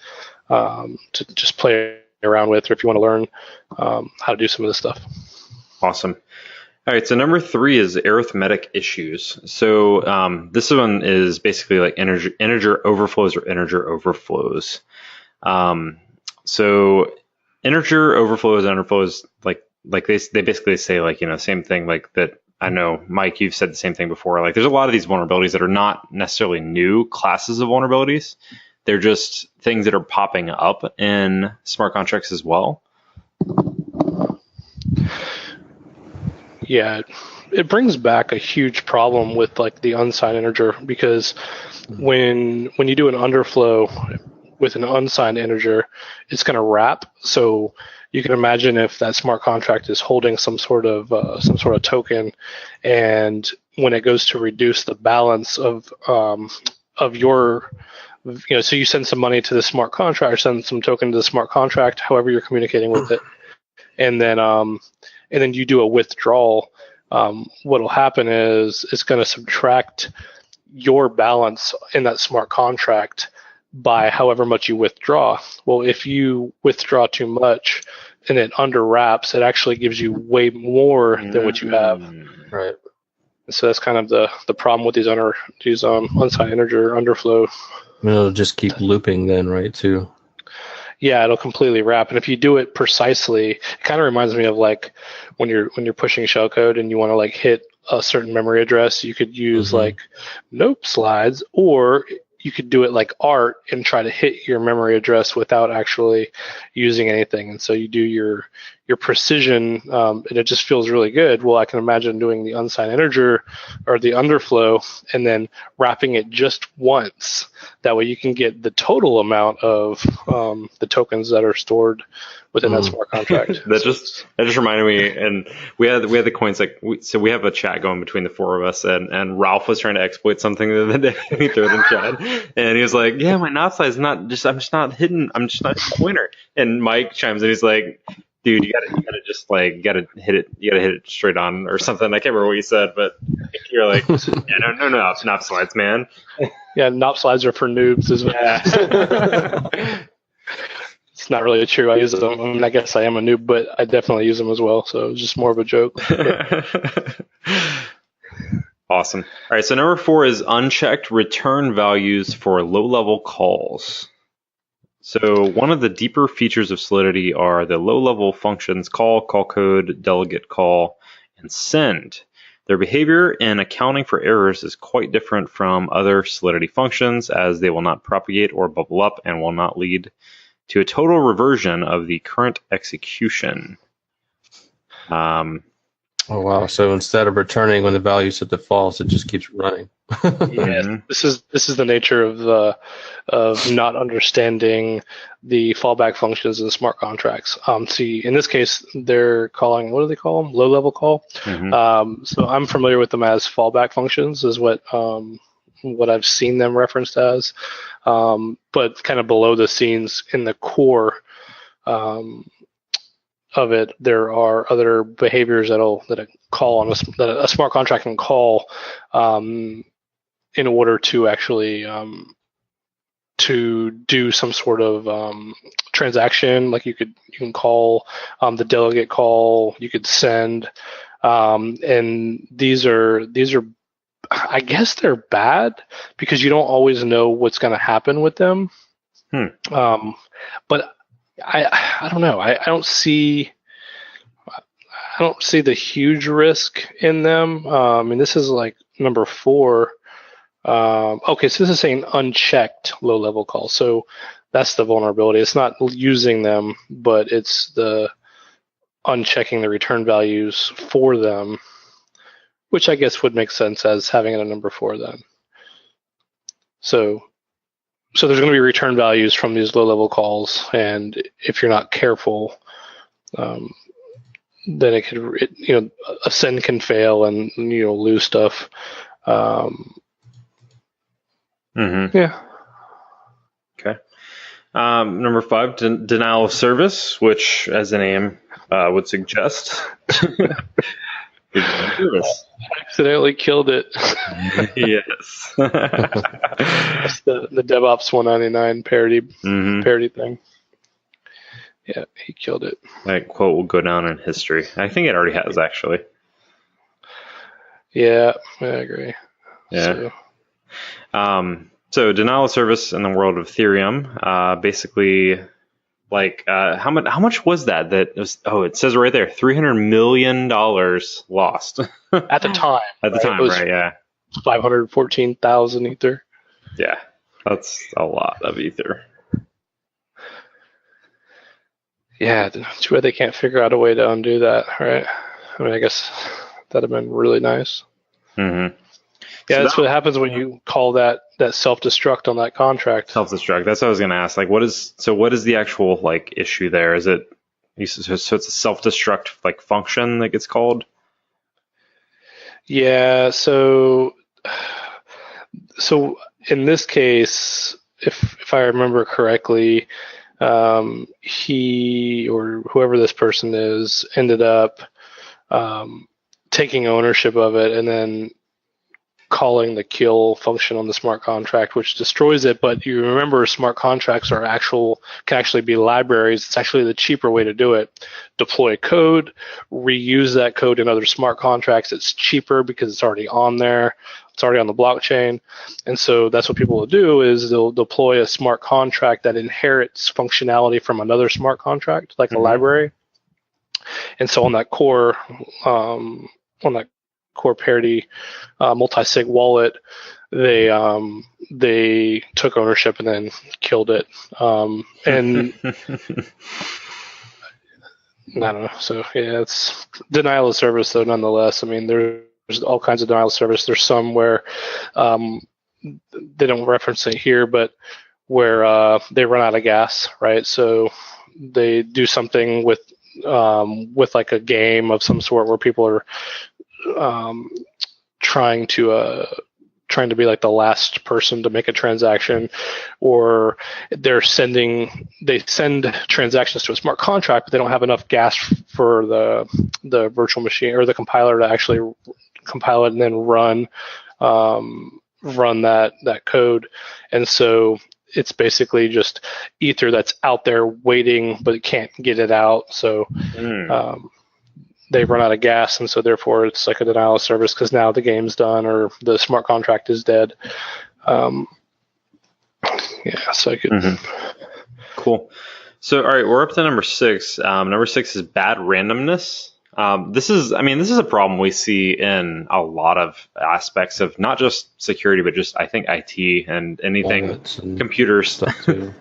to just play around with, or if you want to learn how to do some of this stuff. Awesome. All right, so number 3 is arithmetic issues. So this one is basically like integer overflows or integer overflows. So integer overflows and underflows, like they basically say, like, same thing, like that. I know, Mike, you've said the same thing before. Like, there's a lot of these vulnerabilities that are not necessarily new classes of vulnerabilities. They're just things that are popping up in smart contracts as well. Yeah, it brings back a huge problem with like the unsigned integer, because when you do an underflow with an unsigned integer, it's going to wrap. So you can imagine if that smart contract is holding some sort of token, and when it goes to reduce the balance of your, so you send some money to the smart contract, or send some token to the smart contract, however you're communicating with it, and then you do a withdrawal. What will happen is it's going to subtract your balance in that smart contract by however much you withdraw. Well, if you withdraw too much and it under wraps, it actually gives you way more than what you have. Right. So that's kind of the problem with these unsigned integer underflow. It'll just keep looping then, right, too? Yeah, it'll completely wrap. And if you do it precisely, it kind of reminds me of like when you're pushing shellcode and you want to like hit a certain memory address, you could use like nope slides, or you could do it like art and try to hit your memory address without actually using anything. And so you do your precision, and it just feels really good. Well, I can imagine doing the unsigned integer or the underflow and then wrapping it just once. That way you can get the total amount of the tokens that are stored within that smart contract. that just reminded me, and we had the coins, like so we have a chat going between the 4 of us, and Ralph was trying to exploit something the other day. He threw it in chat, and he was like, "Yeah, my knot size is not just I'm just not hitting a pointer." And Mike chimes in, he's like, "Dude, you gotta hit it straight on or something." I can't remember what you said, but you're like, "Yeah, no, knot slides, man." Yeah, knot slides are for noobs, isn't it? Yeah. It's not really true. I use them. I mean, I guess I am a noob, but I definitely use them as well. So it was just more of a joke. Awesome. All right, so number 4 is unchecked return values for low-level calls. So one of the deeper features of Solidity are the low-level functions call code, delegate call, and send. Their behavior in accounting for errors is quite different from other Solidity functions, as they will not propagate or bubble up and will not lead to a total reversion of the current execution. Oh, wow. So instead of returning when the value set to false, it just keeps running. Yeah, this is the nature of not understanding the fallback functions in the smart contracts. See, in this case, they're calling, what do they call them? Low-level call. So I'm familiar with them as fallback functions, is what I've seen them referenced as. But kind of below the scenes in the core of it, there are other behaviors that a call on that a smart contract can call in order to actually to do some sort of transaction. Like you can call the delegate call, you could send, and these are I guess they're bad because you don't always know what's going to happen with them. But I don't know. I don't see the huge risk in them. I mean, this is like number 4. Okay, so this is saying unchecked low-level calls. So that's the vulnerability. It's not using them, but it's the unchecking the return values for them, which I guess would make sense as having it at number 4 then. So there's going to be return values from these low-level calls, and if you're not careful, then a send can fail and lose stuff. Yeah. Okay. Number 5, denial of service, which, as the name would suggest, Service. Accidentally killed it. Yes. That's the DevOps 199 parody thing. Yeah, he killed it. That quote will go down in history. I think it already has, actually. Yeah, I agree. Yeah. So denial of service in the world of Ethereum, basically, like how much was that? That was, it says right there, $300 million lost At the time. At the time, right? Yeah. 514,000 Ether. Yeah, that's a lot of Ether. Yeah, too bad they can't figure out a way to undo that, right? I mean, I guess that'd have been really nice. Mm-hmm. Yeah, So that's what happens when you call that self-destruct on that contract. Self-destruct. That's what I was going to ask. Like, what is the actual like issue there? Is it so it's a self-destruct like function that gets called? Yeah. So in this case, if I remember correctly, he or whoever this person is ended up taking ownership of it and then calling the kill function on the smart contract, which destroys it. But you remember, smart contracts can actually be libraries. It's actually the cheaper way to do it. Deploy code, reuse that code in other smart contracts. It's cheaper because it's already on there. It's already on the blockchain. And so that's what people will do, is they'll deploy a smart contract that inherits functionality from another smart contract, like a library. And so on that core parity multi-sig wallet, they took ownership and then killed it. And I don't know. So yeah, it's denial of service though, nonetheless. I mean, there's all kinds of denial of service. There's some where they don't reference it here, but where they run out of gas, right? So they do something with like a game of some sort where people are trying to be like the last person to make a transaction, or they send transactions to a smart contract, but they don't have enough gas for the virtual machine or the compiler to actually compile it and then run that code. And so it's basically just Ether that's out there waiting, but it can't get it out. So they run out of gas, and so therefore it's like a denial of service because now the game's done or the smart contract is dead. So I could. Cool. So all right, we're up to number 6. Number 6 is bad randomness. This is a problem we see in a lot of aspects of not just security, but just I think IT and anything computers stuff too.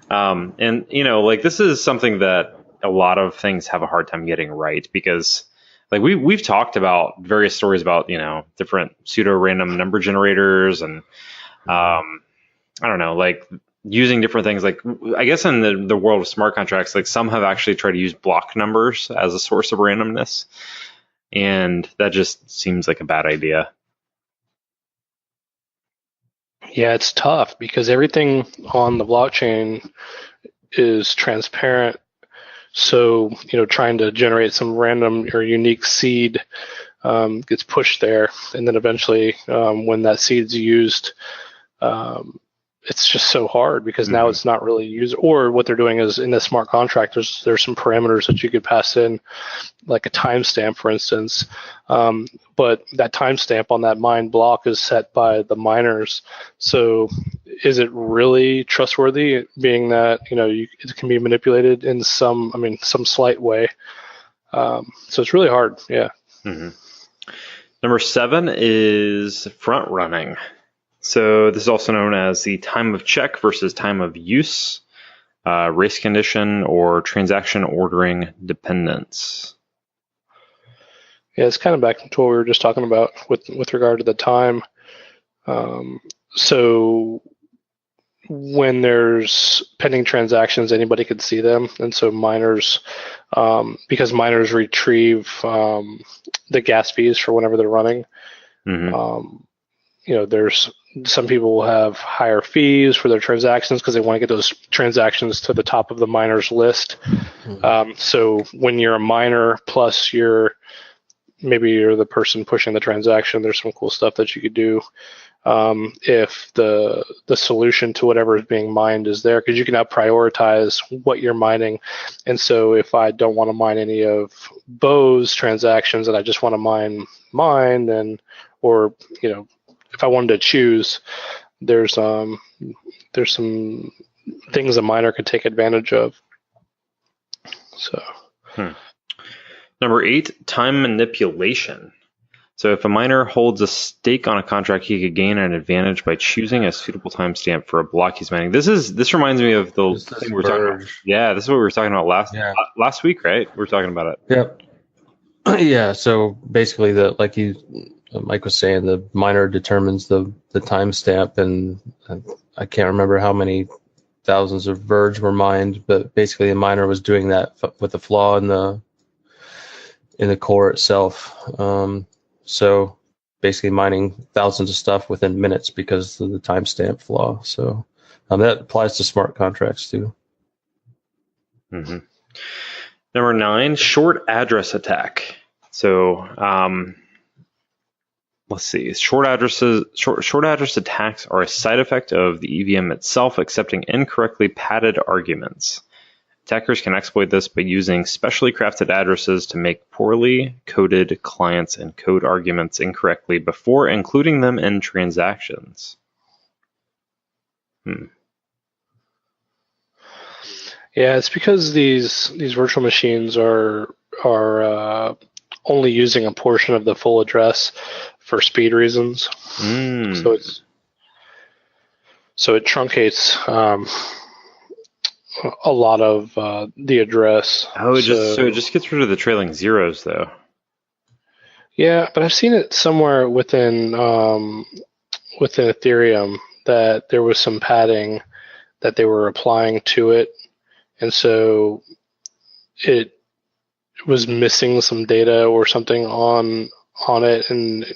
And like this is something that a lot of things have a hard time getting right, because like we've talked about various stories about different pseudo random number generators and I don't know, like using different things. Like I guess in the world of smart contracts, like some have actually tried to use block numbers as a source of randomness, and that just seems like a bad idea. Yeah, it's tough because everything on the blockchain is transparent. So, trying to generate some random or unique seed gets pushed there. And then eventually, when that seed's used, it's just so hard because now it's not really used. Or what they're doing is in the smart contract, there's some parameters that you could pass in, like a timestamp, for instance. But that timestamp on that mined block is set by the miners. So is it really trustworthy, being that it can be manipulated in some slight way? So it's really hard. Yeah. Number 7 is front running. So this is also known as the time of check versus time of use, race condition, or transaction ordering dependence. Yeah, it's kind of back to what we were just talking about with regard to the time. So when there's pending transactions, anybody could see them, and so miners, because miners retrieve the gas fees for whenever they're running. There's some people will have higher fees for their transactions because they want to get those transactions to the top of the miners list. So when you're a miner plus you're maybe you're the person pushing the transaction. There's some cool stuff that you could do if the solution to whatever is being mined is there, because you can now prioritize what you're mining. And so if I don't want to mine any of Bo's transactions and I just want to mine mine, then, or if I wanted to choose, there's some things a miner could take advantage of. So. Number 8, time manipulation. So if a miner holds a stake on a contract, he could gain an advantage by choosing a suitable timestamp for a block he's mining. This reminds me of the thing we were talking about. Yeah, this is what we were talking about last week, right? We were talking about it. Yep. Yeah. So basically, like Mike was saying, the miner determines the timestamp, and I can't remember how many thousands of verge were mined, but basically the miner was doing that with the flaw in the core itself. So basically mining thousands of stuff within minutes because of the timestamp flaw. So that applies to smart contracts too. Mm-hmm. Number 9, short address attack. So let's see. Short address attacks are a side effect of the EVM itself accepting incorrectly padded arguments. Attackers can exploit this by using specially crafted addresses to make poorly coded clients encode arguments incorrectly before including them in transactions. Yeah, it's because these virtual machines are only using a portion of the full address for speed reasons. So it truncates a lot of the address. So it just gets rid of the trailing zeros, though. Yeah, but I've seen it somewhere within Ethereum that there was some padding that they were applying to it, and so it was missing some data or something on it, and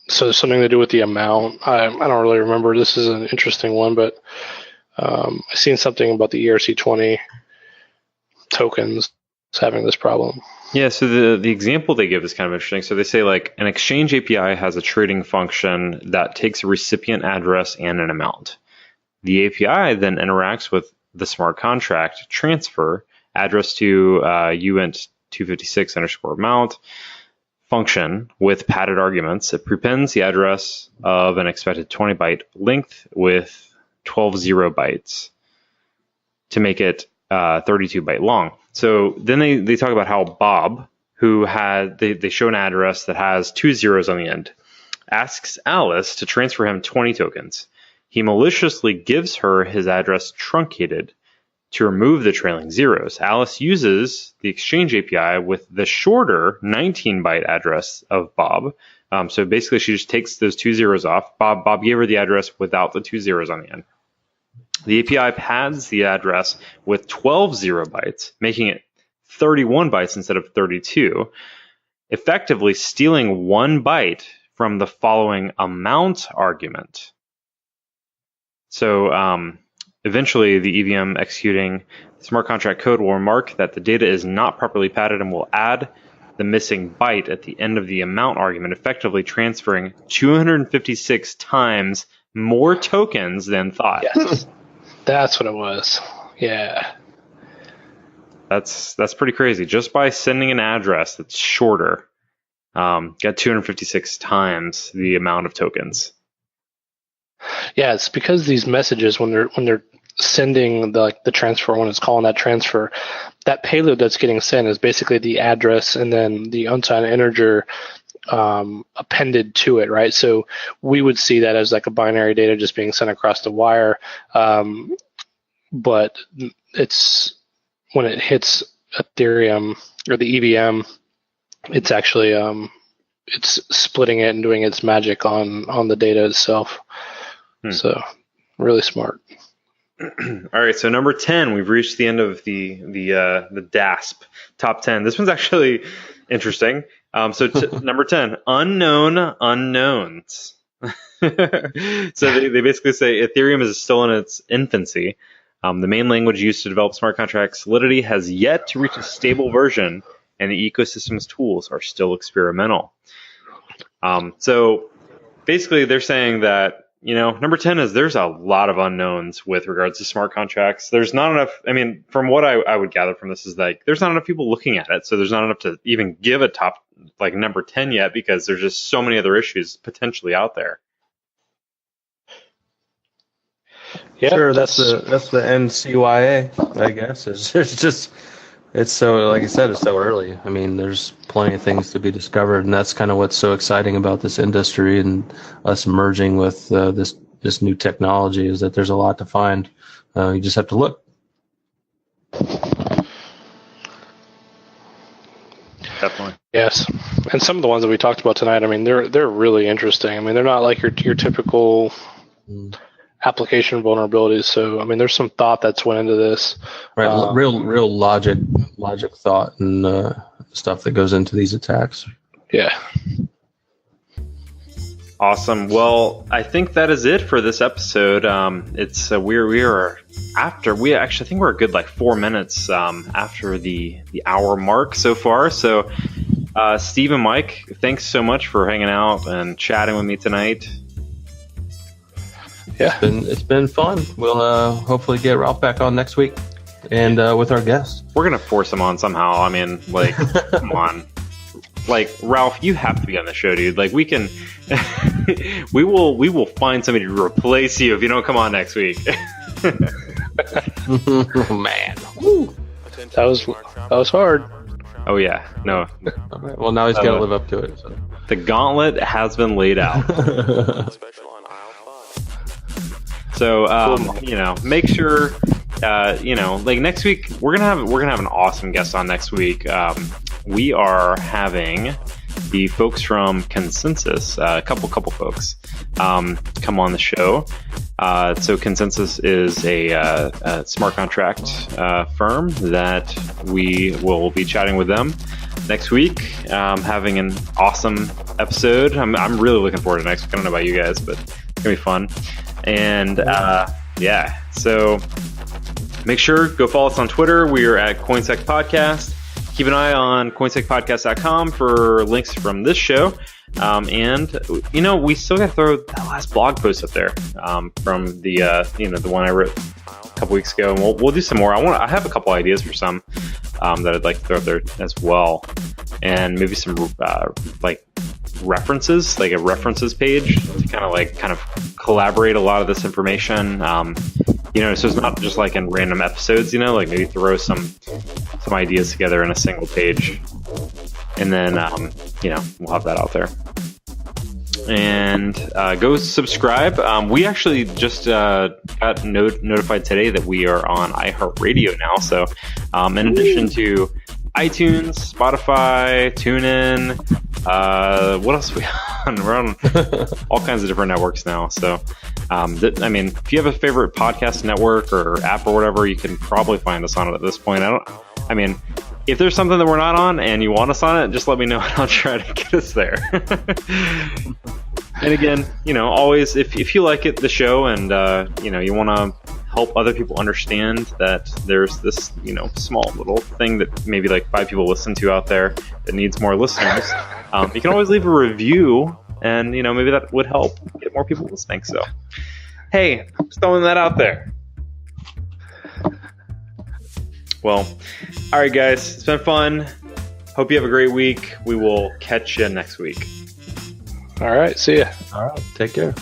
so something to do with the amount. I don't really remember. This is an interesting one, but I've seen something about the ERC20 tokens having this problem. Yeah, so the example they give is kind of interesting. So they say like an exchange API has a trading function that takes a recipient address and an amount. The API then interacts with the smart contract transfer address to uint 256_amount function with padded arguments. It prepends the address of an expected 20-byte length with 12 0 bytes to make it 32-byte long. So then they talk about how Bob, who they show an address that has 2 zeros on the end, asks Alice to transfer him 20 tokens. He maliciously gives her his address truncated to remove the trailing zeros. Alice uses the exchange API with the shorter 19-byte address of Bob. So basically she just takes those 2 zeros off. Bob gave her the address without the 2 zeros on the end. The API pads the address with 12 0 bytes, making it 31 bytes instead of 32, effectively stealing 1 byte from the following amount argument. So eventually the EVM executing smart contract code will remark that the data is not properly padded and will add the missing byte at the end of the amount argument, effectively transferring 256 times more tokens than thought. Yes. That's what it was. Yeah. That's pretty crazy. Just by sending an address that's shorter, got 256 times the amount of tokens. Yeah, it's because these messages, when they're sending the transfer, when it's calling that transfer, that payload that's getting sent is basically the address and then the unsigned integer appended to it, right? So we would see that as like a binary data just being sent across the wire, but it's when it hits Ethereum or the EVM, it's actually it's splitting it and doing its magic on the data itself. So really smart. All right, so number 10, we've reached the end of the DASP top 10. This one's actually interesting. Number 10, unknown unknowns. So they basically say Ethereum is still in its infancy. The main language used to develop smart contract Solidity has yet to reach a stable version, and the ecosystem's tools are still experimental. So basically, they're saying that, number 10 is there's a lot of unknowns with regards to smart contracts. There's not enough. I mean, from what I would gather from this is like there's not enough people looking at it. So there's not enough to even give a top like number 10 yet, because there's just so many other issues potentially out there. Yeah, sure. That's the NCYA, I guess. It's so, like I said, it's so early. I mean, there's plenty of things to be discovered, and that's kind of what's so exciting about this industry and us merging with this new technology, is that there's a lot to find. You just have to look. Definitely. Yes, and some of the ones that we talked about tonight, I mean, they're really interesting. I mean, they're not like your typical application vulnerabilities. So, I mean, there's some thought that's went into this. Right, real logic thought and stuff that goes into these attacks. Yeah. Awesome. Well, I think that is it for this episode. It's I think we're a good like 4 minutes after the hour mark so far. So, Steve and Mike, thanks so much for hanging out and chatting with me tonight. Yeah, it's been fun. We'll hopefully get Ralph back on next week, and with our guest. We're gonna force him on somehow. I mean, like, come on, like Ralph, you have to be on the show, dude. Like, we can, we will find somebody to replace you if you don't come on next week. Oh, man, woo. That was hard. Oh yeah, no. Right. Well, now he's got to live up to it. So. The gauntlet has been laid out. So, make sure, like next week we're gonna have an awesome guest on next week. We are having the folks from Consensus, a couple folks, come on the show. So Consensus is a smart contract firm that we will be chatting with them next week, having an awesome episode. I'm really looking forward to next week. I don't know about you guys, but it's gonna be fun. And so make sure go follow us on Twitter. We are at CoinSec Podcast. Keep an eye on CoinSecPodcast.com for links from this show. And we still got to throw that last blog post up there from the one I wrote a couple weeks ago, and we'll do some more. I have a couple ideas for some that I'd like to throw up there as well, and maybe some references, like a references page to kind of collaborate a lot of this information. So it's not just like in random episodes, like maybe throw some ideas together in a single page, and then we'll have that out there. And go subscribe. We actually just got notified today that we are on iHeartRadio now. So in addition to iTunes, Spotify, TuneIn, what else are we on? We're on all kinds of different networks now. So, if you have a favorite podcast network or app or whatever, you can probably find us on it at this point. If there's something that we're not on and you want us on it, just let me know and I'll try to get us there. And again, always, if you like the show and, you want to help other people understand that there's this, small little thing that maybe like 5 people listen to out there that needs more listeners, you can always leave a review and, maybe that would help get more people listening. So, hey, I'm just throwing that out there. Well, all right, guys, it's been fun. Hope you have a great week. We will catch you next week. All right, see ya. All right, take care.